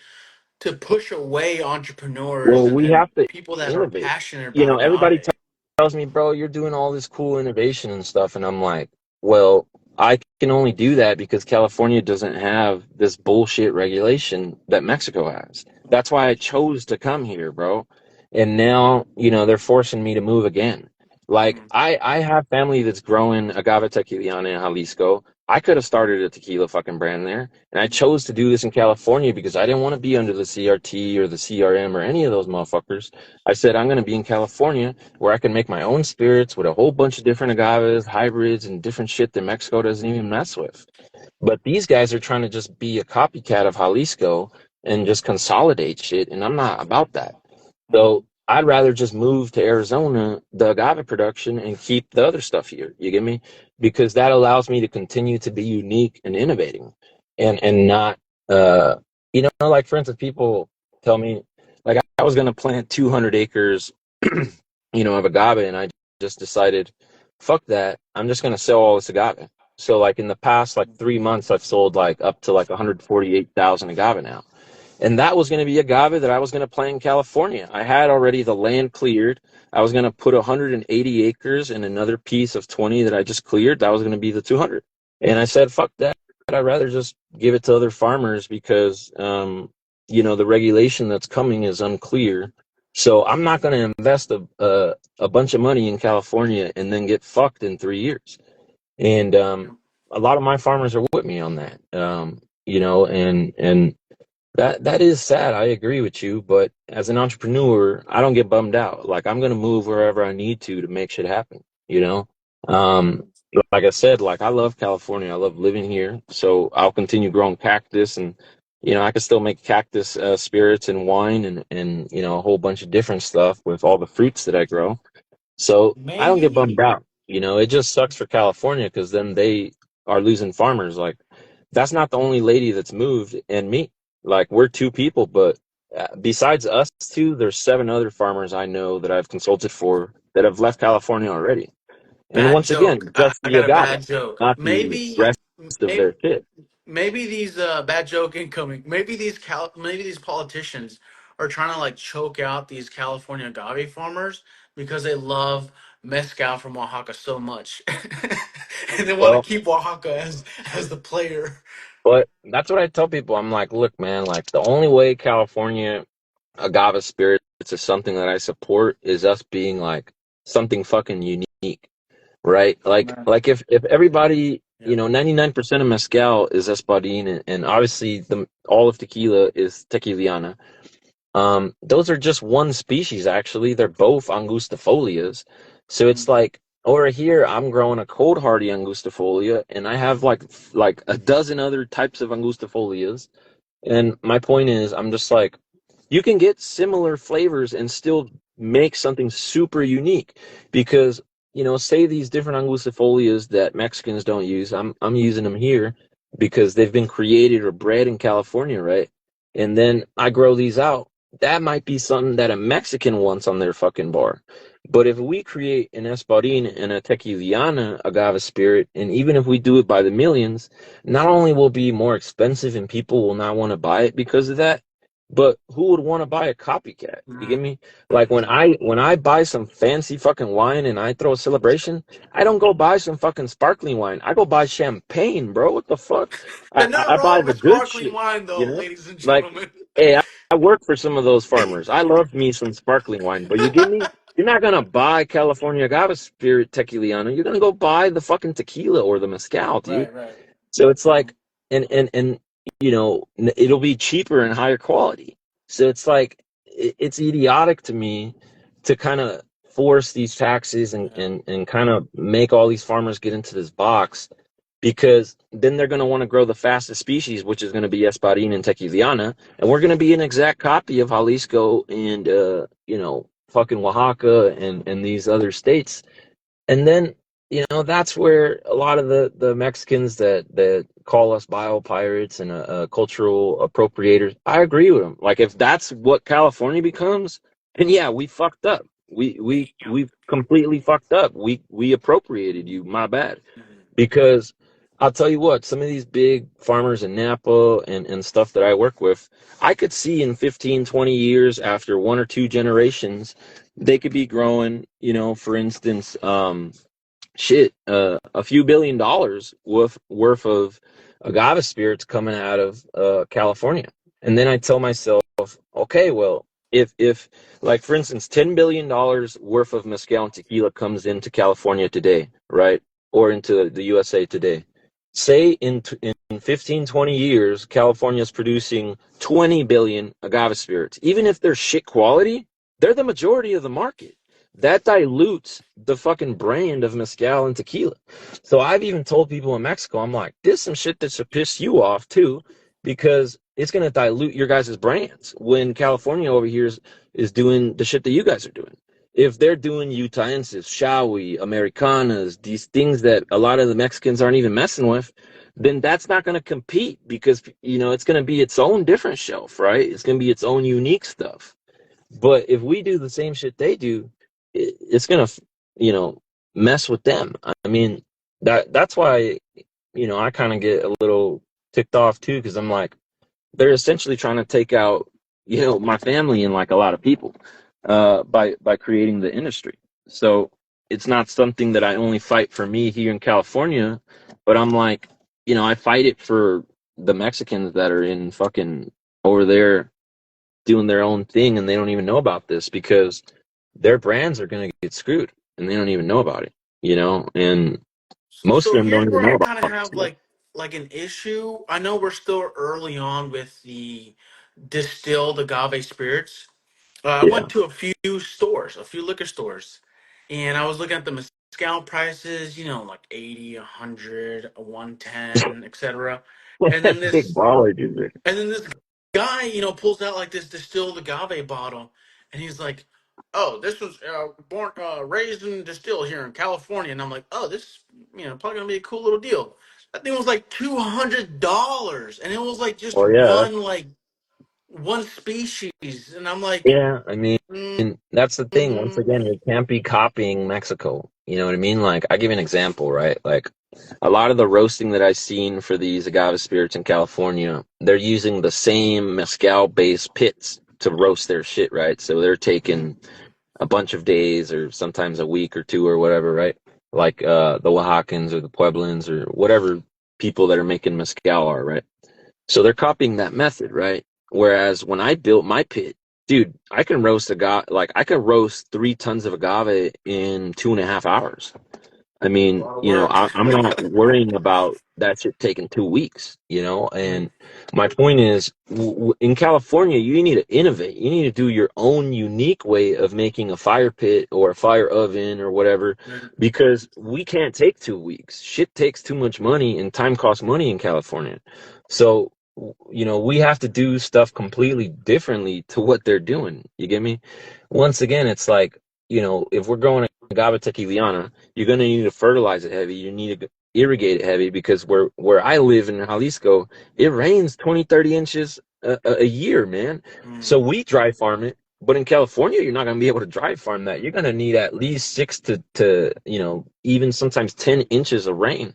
push away entrepreneurs well, and, we and have to people that are innovate. passionate about Everybody agave. tells me, bro, you're doing all this cool innovation and stuff. And I'm like, well, I can only do that because California doesn't have this bullshit regulation that Mexico has. That's why I chose to come here, bro. And now, they're forcing me to move again. Like, Mm. I have family that's growing agave tequila in Jalisco. I could have started a tequila fucking brand there. And I chose to do this in California because I didn't want to be under the CRT or the CRM or any of those motherfuckers. I said, I'm going to be in California where I can make my own spirits with a whole bunch of different agaves, hybrids, and different shit that Mexico doesn't even mess with. But these guys are trying to just be a copycat of Jalisco and just consolidate shit, and I'm not about that. So I'd rather just move to Arizona, the agave production, and keep the other stuff here. You get me? Because that allows me to continue to be unique and innovating, and not, like for instance, people tell me like I was gonna plant 200 acres, of agave, and I just decided, fuck that, I'm just gonna sell all this agave. So like in the past like 3 months, I've sold like up to like 148,000 agave now. And that was going to be agave that I was going to plant in California. I had already the land cleared. I was going to put 180 acres in another piece of 20 that I just cleared. That was going to be the 200. And I said, fuck that. I'd rather just give it to other farmers because, the regulation that's coming is unclear. So I'm not going to invest a bunch of money in California and then get fucked in 3 years. And a lot of my farmers are with me on that. And that is sad. I agree with you, but as an entrepreneur, I don't get bummed out. Like I'm gonna move wherever I need to make shit happen. You know, um, like I said, like I love California. I love living here, so I'll continue growing cactus, and I can still make cactus spirits and wine, and a whole bunch of different stuff with all the fruits that I grow. So I don't get bummed Maybe out. It just sucks for California because then they are losing farmers. Like that's not the only lady that's moved and me. Like we're two people, but besides us two, there's 7 other farmers I know that I've consulted for that have left California already. And Bad once joke. again, just I the got a agave, bad joke. not the Maybe, rest of maybe, their shit. maybe these bad joke incoming. Maybe these politicians are trying to like choke out these California agave farmers because they love mezcal from Oaxaca so much, and they want to Well, keep Oaxaca as the player. but that's what I tell people. I'm like, look, man, like the only way California agave spirits is something that I support is us being like something fucking unique, right? Man. Like if everybody, Yeah. 99% of mezcal is espadín, and obviously the all of tequila is tequiliana. Those are just one species, actually. They're both angustifolias. So it's like over here, I'm growing a cold hardy angustifolia, and I have like a dozen other types of angustifolias. And my point is, I'm just like, you can get similar flavors and still make something super unique because, say these different angustifolias that Mexicans don't use, I'm using them here because they've been created or bred in California, right? And then I grow these out. That might be something that a Mexican wants on their fucking bar. But if we create an Espadín and a Tequiliana agave spirit, and even if we do it by the millions, not only will it be more expensive and people will not want to buy it because of that, but who would want to buy a copycat? You get me? Like when I buy some fancy fucking wine and I throw a celebration, I don't go buy some fucking sparkling wine. I go buy champagne, bro. What the fuck? There's I nothing buy wrong the with good sparkling shit, wine, you though, know? ladies and Like, gentlemen. hey, I work for some of those farmers. I love me some sparkling wine, but you get me? You're not gonna buy California Agave Spirit Tequiliano. You're gonna go buy the fucking tequila or the mezcal, dude. Right, right. So it's Mhm. like, and it'll be cheaper and higher quality. So it's like, it's idiotic to me to kind of force these taxes and Yeah. and kind of make all these farmers get into this box because then they're going to want to grow the fastest species, which is going to be Espadín and Tequiliana, and we're going to be an exact copy of Jalisco and fucking Oaxaca and these other states. And then, that's where a lot of the Mexicans that call us biopirates and cultural appropriators, I agree with them. Like, if that's what California becomes, then yeah, we fucked up. We completely fucked up. We appropriated you. My bad. Mhm. Because I'll tell you what, some of these big farmers in Napa and stuff that I work with, I could see in 15, 20 years after one or two generations, they could be growing, for instance, a few $1 billion worth of agave spirits coming out of California. And then I tell myself, okay, well, if like for instance, $10 billion worth of mezcal and tequila comes into California today, right, or into the USA today. Say in 15, 20 years, California is producing 20 billion agave spirits. Even if they're shit quality, they're the majority of the market. That dilutes the fucking brand of mezcal and tequila. So I've even told people in Mexico, I'm like, this is some shit that should piss you off too, because it's gonna dilute your guys' brands when California over here is doing the shit that you guys are doing. If they're doing Utahenses, Shawi, Americanas, these things that a lot of the Mexicans aren't even messing with, then that's not going to compete because it's going to be its own different shelf, right? It's going to be its own unique stuff. But if we do the same shit they do, it's gonna, mess with them. I mean, that's why, I kind of get a little ticked off too, because I'm like, they're essentially trying to take out, my family and like a lot of people, by creating the industry. So it's not something that I only fight for me here in California, but I'm like, I fight it for the Mexicans that are in fucking over there doing their own thing and they don't even know about this because their brands are going to get screwed and they don't even know about it, and most of So them here's don't even where know I about kind of have it. like an issue. I know we're still early on with the distilled agave spirits. I Yeah. went to a few liquor stores, and I was looking at the mezcal prices. Like 80, 100, 110, etc. And then Big this baller, dude. And then this guy, pulls out like this distilled agave bottle, and he's like, "Oh, this was raised and distilled here in California." And I'm like, "Oh, this, probably gonna be a cool little deal." That thing was like $200, and it was like just Well, yeah, one like. one species, and I'm like, Yeah, I mean, mm, that's the thing. Once mm, again, you can't be copying Mexico. You know what I mean? Like, I give you an example, right? Like, a lot of the roasting that I've seen for these agave spirits in California, they're using the same mezcal-based pits to roast their shit, right? So they're taking a bunch of days or sometimes a week or two or whatever, right? Like the Oaxacans or the Pueblans or whatever people that are making mezcal are, right? So they're copying that method, right? Whereas when I built my pit, dude, I can roast agave, like I can roast 3 tons of agave in 2.5 hours. I a mean, lot of work. I'm not worrying about that shit taking 2 weeks, and my point is in California, you need to innovate. You need to do your own unique way of making a fire pit or a fire oven or whatever, because we can't take 2 weeks. Shit takes too much money and time costs money in California. So, we have to do stuff completely differently to what they're doing. You get me? Once again, it's like, if we're growing agave tequiliana, you're going to need to fertilize it heavy. You need to irrigate it heavy because where I live in Jalisco, it rains 20, 30 inches a year, man. So Mm, we dry farm it. But in California, you're not going to be able to dry farm that. You're going to need at least 6 to even sometimes 10 inches of rain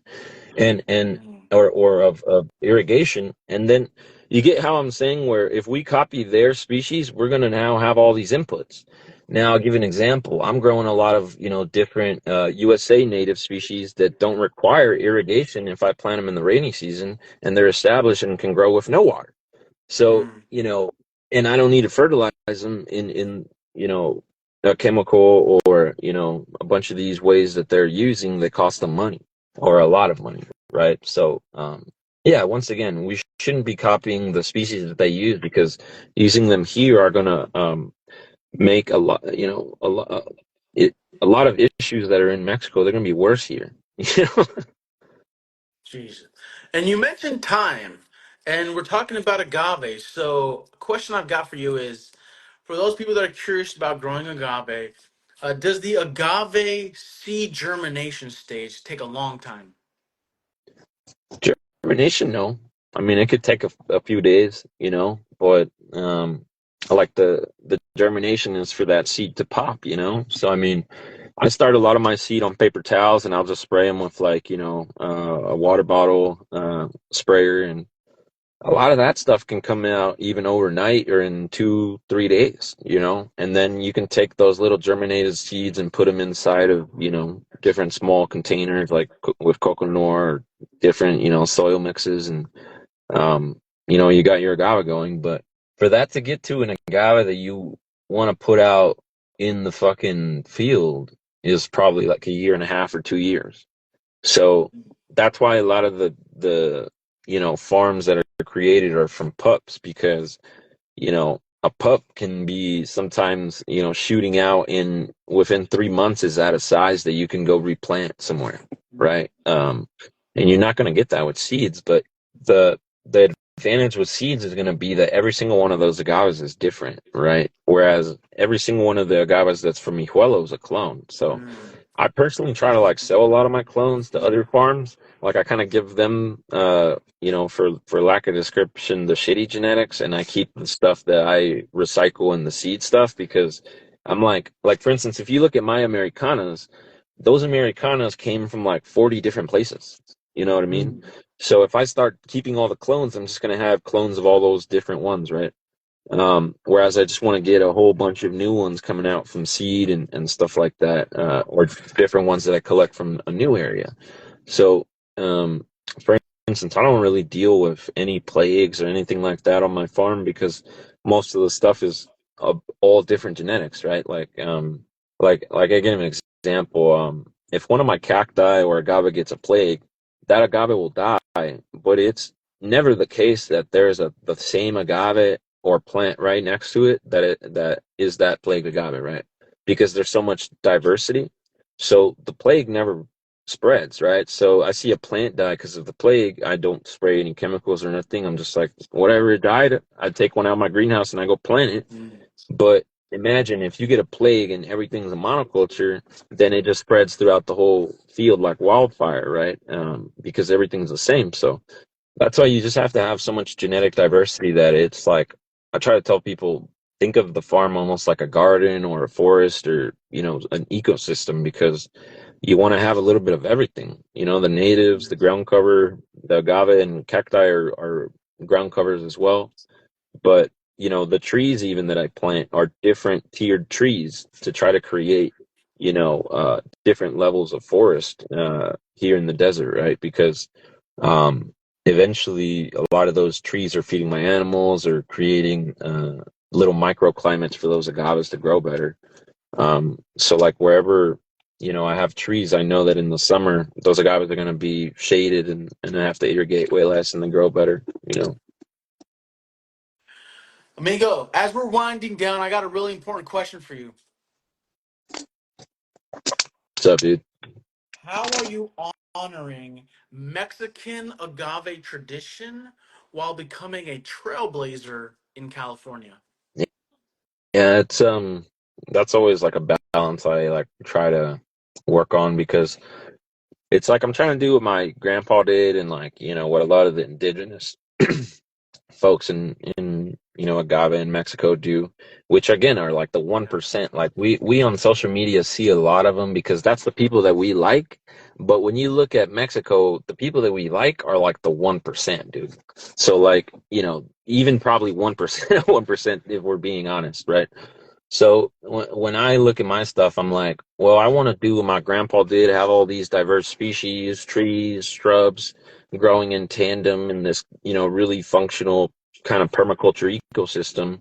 and mm, or of irrigation. And then you get how I'm saying, where if we copy their species, we're going to now have all these inputs. Now I'll give you an example. I'm growing a lot of different USA native species that don't require irrigation if I plant them in the rainy season, and they're established and can grow with no water. So mm. and I don't need to fertilize them in a chemical or a bunch of these ways that they're using that cost them money or a lot of money, right? So yeah, once again, we shouldn't be copying the species that they use, because using them here are gonna make a lot, a lot of issues that are in Mexico. They're gonna be worse here. You know? Jesus. And you mentioned time, and we're talking about agave. So, a question I've got for you is, for those people that are curious about growing agave, does the agave seed germination stage take a long time? Germination, no. I mean, it could take a few days, but like the germination is for that seed to pop. So I mean, I start a lot of my seed on paper towels, and I'll just spray them with like a water bottle sprayer, and a lot of that stuff can come out even overnight or in 2, 3 days. And then you can take those little germinated seeds and put them inside of different small containers, like with coconut or different soil mixes, and you got your agave going. But for that to get to an agave that you want to put out in the fucking field is probably like a year and a half or 2 years. So that's why a lot of the farms that are created are from pups, because a pup can be sometimes shooting out in within 3 months is at a size that you can go replant somewhere, right? And you're not going to get that with seeds, but the advantage with seeds is going to be that every single one of those agaves is different, right? Whereas every single one of the agaves that's from Mijuelo is a clone. So Mm, I personally try to like sell a lot of my clones to other farms. Like I kind of give them, for lack of description, the shitty genetics, and I keep the stuff that I recycle in the seed stuff, because I'm like for instance, if you look at my Americanas, those Americanas came from like 40 different places. You know what I mean? mm, So if I start keeping all the clones, I'm just gonna have clones of all those different ones, right? Whereas I just want to get a whole bunch of new ones coming out from seed and stuff like that, or different ones that I collect from a new area. So, um, for instance, I don't really deal with any plagues or anything like that on my farm, because most of the stuff is all different genetics, right? Like I give an example. If one of my cacti or agave gets a plague, that agave will die, but it's never the case that there's the same agave or plant right next to it that is that plague agave, right? Because there's so much diversity. So the plague never spreads, right? So I see a plant die because of the plague. I don't spray any chemicals or nothing. I'm just like, whatever it died, I take one out of my greenhouse and I go plant it. mm. But imagine if you get a plague and everything's a monoculture, then it just spreads throughout the whole field like wildfire, right? Because everything's the same. So that's why you just have to have so much genetic diversity that it's like I try to tell people, think of the farm almost like a garden or a forest or, an ecosystem, because you want to have a little bit of everything. The natives, the ground cover, the agave and cacti are ground covers as well. But, the trees even that I plant are different tiered trees to try to create, different levels of forest here in the desert, right? Because um, eventually a lot of those trees are feeding my animals or creating little microclimates for those agaves to grow better. So like wherever, I have trees, I know that in the summer those agaves are going to be shaded, and I have to irrigate way less and they grow better. Amigo, as we're winding down, I got a really important question for you. What's up, dude? How are you honoring Mexican agave tradition while becoming a trailblazer in California? Yeah, that's always like a balance I like try to work on, because it's like I'm trying to do what my grandpa did, and like, what a lot of the indigenous folks in agave in Mexico do, which again are like the 1%. Like we on social media see a lot of them because that's the people that we like. But when you look at Mexico, the people that we like are like the 1%, dude. So like, even probably 1%, 1% if we're being honest, right? So when I look at my stuff, I'm like, well, I want to do what my grandpa did, have all these diverse species, trees, shrubs growing in tandem in this, really functional kind of permaculture ecosystem,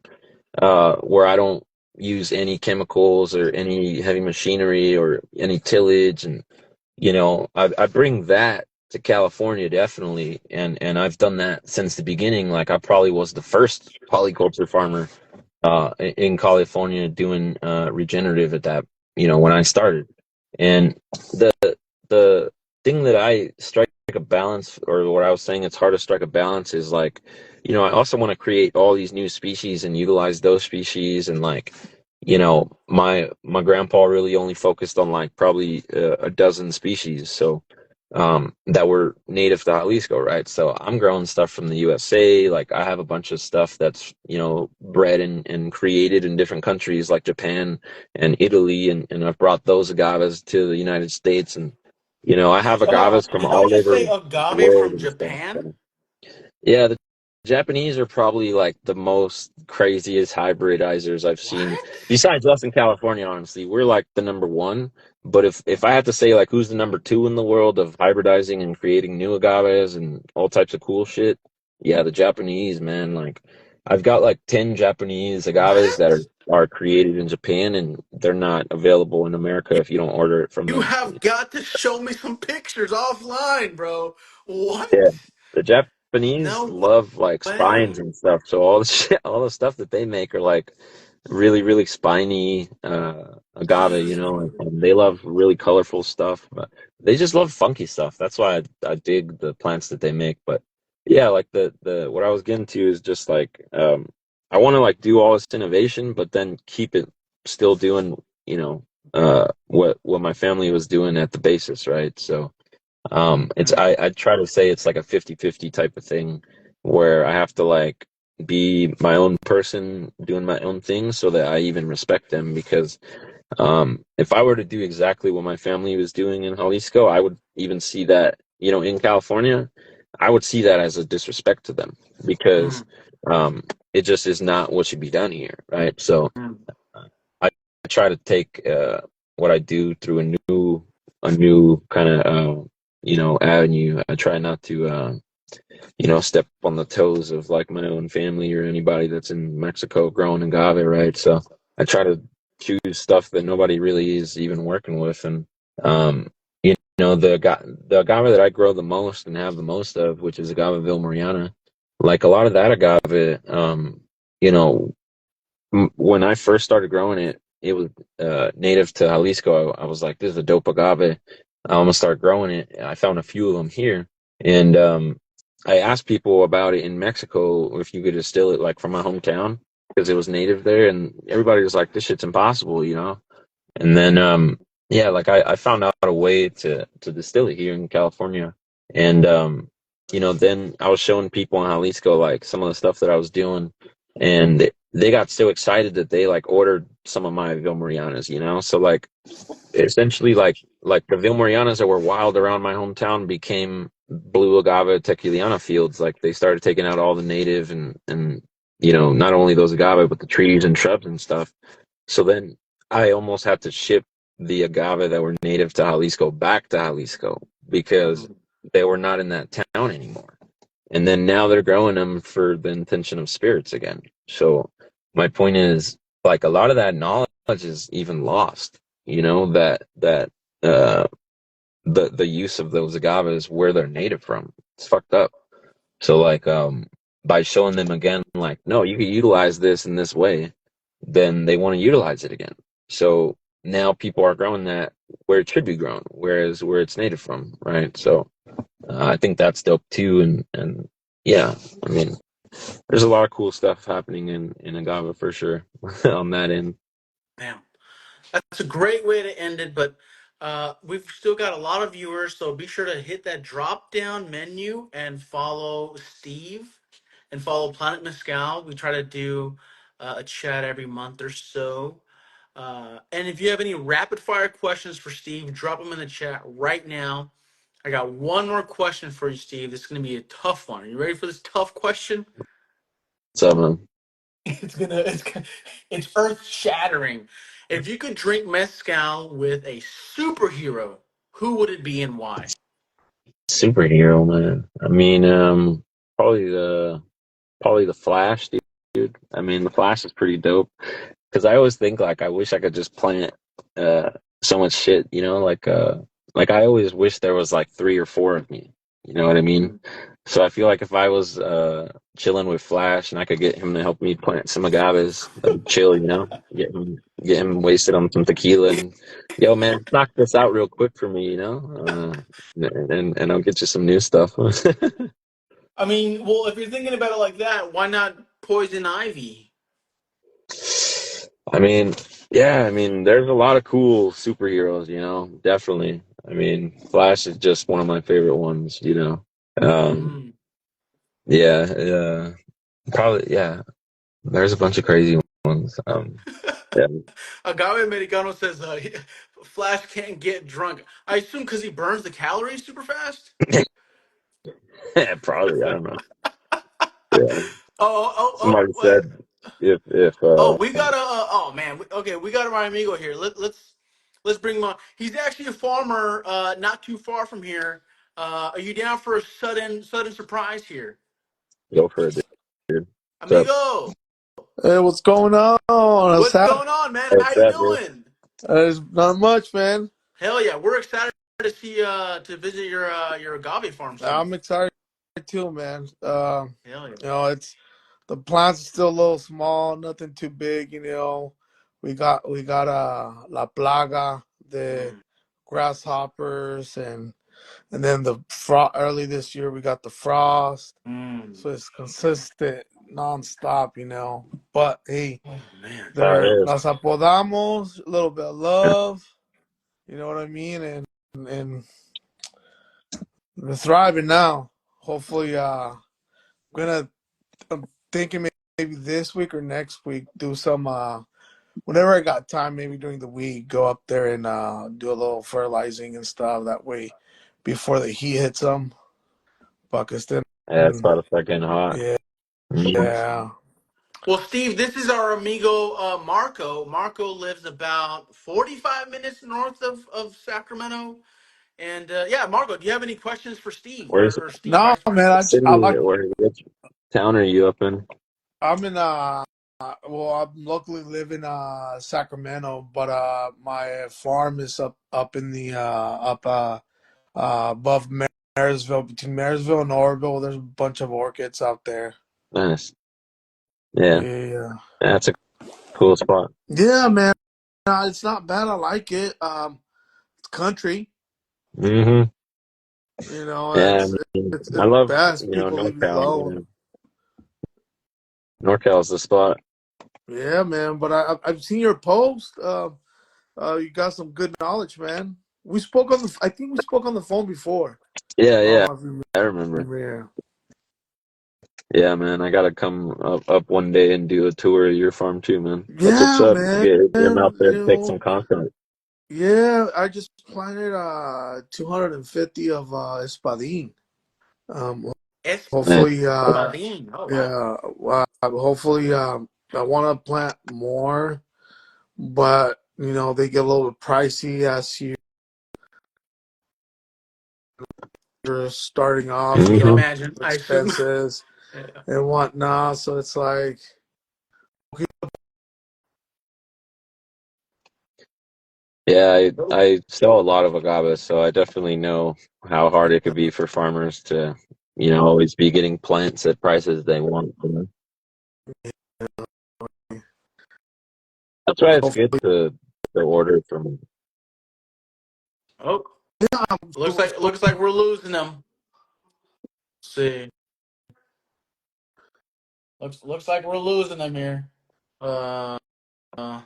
where I don't use any chemicals or any heavy machinery or any tillage. And, I bring that to California definitely. And I've done that since the beginning. Like I probably was the first polyculture farmer in California doing regenerative at that, when I started. And the the thing that I strike a balance, or what I was saying, it's hard to strike a balance, is like, I also want to create all these new species and utilize those species. And like, my grandpa really only focused on like probably a dozen species. So that were native to Jalisco, right? So I'm growing stuff from the USA. Like I have a bunch of stuff that's, bred and created in different countries like Japan and Italy. And I've brought those agaves to the United States. And, I have So hold on, agaves from did you all just over say the agave world from and stuff. Japan? So. Yeah, the Japanese are probably like the most craziest hybridizers I've seen. What? Besides us in California, honestly, we're like the number one. But if I had to say like who's the number two in the world of hybridizing and creating new agaves and all types of cool shit, yeah, the Japanese, man. Like I've got like 10 Japanese agaves that What? are created in Japan, and they're not available in America if you don't order it from You them. have got to show me some pictures offline, bro. What? Yeah, the Japanese No love like spines way. and stuff. So all the shit, all the stuff that they make are like really, really spiny agave, and they love really colorful stuff. But they just love funky stuff. That's why I dig the plants that they make. But yeah, like the what I was getting to is just like I want to like do all this innovation, but then keep it still doing, what my family was doing at the basis, right? So. It's Mm, I try to say it's like a 50-50 type of thing, where I have to like be my own person doing my own thing so that I even respect them. Because if I were to do exactly what my family was doing in Jalisco, I would even see that, in California, I would see that as a disrespect to them, because mm, um, it just is not what should be done here, right? So mm. I try to take what I do through a new kind of avenue. I try not to step on the toes of like my own family or anybody that's in Mexico growing agave, right? So I try to choose stuff that nobody really is even working with. And the agave that I grow the most and have the most of, which is agave Mariana, like a lot of that agave, you know when I first started growing it, it was native to Jalisco. I was like, this is a dope agave. I'm gonna start growing it. I found a few of them here, and I asked people about it in Mexico if you could distill it like from my hometown, because it was native there, and everybody was like, this shit's impossible. And then yeah, like I found out a way to distill it here in California, and then I was showing people in Jalisco like some of the stuff that I was doing, and they got so excited that they like ordered some of my Vilmorianas, you know. So like essentially like the Vilmorianas that were wild around my hometown became blue agave tequiliana fields. Like they started taking out all the native and you know, not only those agave but the trees and shrubs and stuff. So then I almost had to ship the agave that were native to Jalisco back to Jalisco because they were not in that town anymore. And then now they're growing them for the intention of spirits again. So my point is, like, a lot of that knowledge is even lost. You know, that uh the use of those agaves where they're native from. It's fucked up. So like by showing them again, like, no, you can utilize this in this way, then they want to utilize it again. So now people are growing that where it should be grown, whereas where it's native from, right? So I think that's dope too, and yeah, I mean, there's a lot of cool stuff happening in agave for sure on that end. Damn. That's a great way to end it, but we've still got a lot of viewers, so be sure to hit that drop down menu and follow Steve and follow Planet Mescal. We try to do a chat every month or so. And if you have any rapid fire questions for Steve, drop them in the chat right now. I got one more question for you, Steve. This is going to be a tough one. Are you ready for this tough question? So man, It's earth shattering. If you could drink mezcal with a superhero, who would it be and why? superhero man. I mean, probably the probably the Flash, dude. I mean, the Flash is pretty dope. Because I always think like I wish I could just plant uh so much shit, you know, like I always wish there was like three or four of me. You know what I mean? So I feel like if I was chilling with Flash and I could get him to help me plant some agaves, that'd be chill, you know? Get him wasted on some tequila and yo man, knock this out real quick for me, you know? And I'll get you some new stuff. I mean, well, if you're thinking about it like that, why not Poison Ivy? I mean, yeah, I mean, there's a lot of cool superheroes, you know, definitely. I mean, Flash is just one of my favorite ones, you know. Um, Mm. yeah, probably, yeah. There's a bunch of crazy ones. Yeah, Agave Americano says Flash can't get drunk. I assume because he burns the calories super fast. probably. I don't know. Yeah, Oh, oh, oh, somebody what? said if Oh, we got a. Oh man. Okay, we got our amigo here. Let's bring him on. He's actually a farmer, not too far from here. Are you down for a sudden surprise here, go for it, dude. What's up? amigo? Hey, what's going on? What's going on, man? Hey, How what's you up, bro? doing? There's not much, man. Hell yeah, we're excited to see to visit your agave farm soon. I'm excited too, man. Hell yeah. It's the plants are still a little small, nothing too big. We got la plaga, the Mm, grasshoppers, and then the early this year we got the frost. mm. So it's consistent, nonstop. But hey, Oh man. How it there is. las apodamos, a little bit of love. You know what I mean? And we're thriving now. Hopefully, gonna I'm thinking maybe this week or next week do some whenever I got time, maybe during the week, go up there and do a little fertilizing and stuff. That way, before the heat hits them, Pakistan. Yeah, it's about to start getting hot. Yeah, Mhm. yeah. Well, Steve, this is our amigo Marco. Marco lives about 45 minutes north of Sacramento. And yeah, Marco, do you have any questions for Steve Where's or Steve, No, vice versa? man. what city? I like. Which town are you up in? I'm in well, I'm locally live in Sacramento, but my farm is up in the up above Marysville, between Marysville and Orville. There's a bunch of orchids out there. Nice. Yeah, Yeah, that's a cool spot. yeah, man. It's not bad. I like it. It's country. Hmm. Yeah, It's I mean, it's I it's love, best. you know, People leave you NorCal, alone. man. NorCal's the spot. Yeah, man. But I've seen your post. You got some good knowledge, man. We spoke on the. I think we spoke on the phone before. Yeah, I don't yeah, know if you I remember. remember. Yeah, man, I gotta come up one day and do a tour of your farm too, man. That's what's Yeah, up. man. Get him out there and You take know, some content. yeah, I just planted 250 of espadín. Um, Man, hopefully, Espadín. Oh, wow. yeah, hopefully, I want to plant more, but they get a little bit pricey as you're starting off. I can mhm. imagine. I assume. Expenses Yeah. and whatnot. So it's like, Yeah, Oh, I sell a lot of agaves, so I definitely know how hard it could be for farmers to, always be getting plants at prices they want. That's why it's good hopefully, to order from. oh, yeah. looks like we're losing them. See, looks like we're losing them here. Uh, uh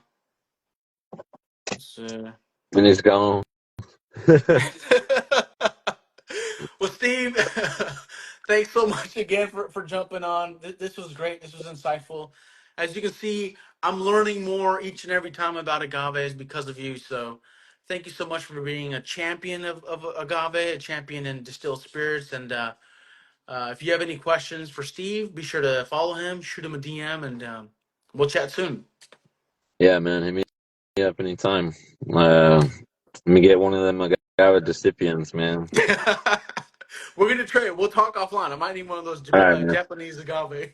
let's see. And he's gone. Well, Steve, thanks so much again for jumping on. This was great. This was insightful. As you can see, I'm learning more each and every time about agaves because of you. So, thank you so much for being a champion of agave, a champion in distilled spirits. And if you have any questions for Steve, be sure to follow him, shoot him a DM, and we'll chat soon. Yeah, man, hit me up anytime. Let me get one of them agave recipients, man. We're gonna trade. We'll talk offline. I might need one of those All right, man. Japanese agave.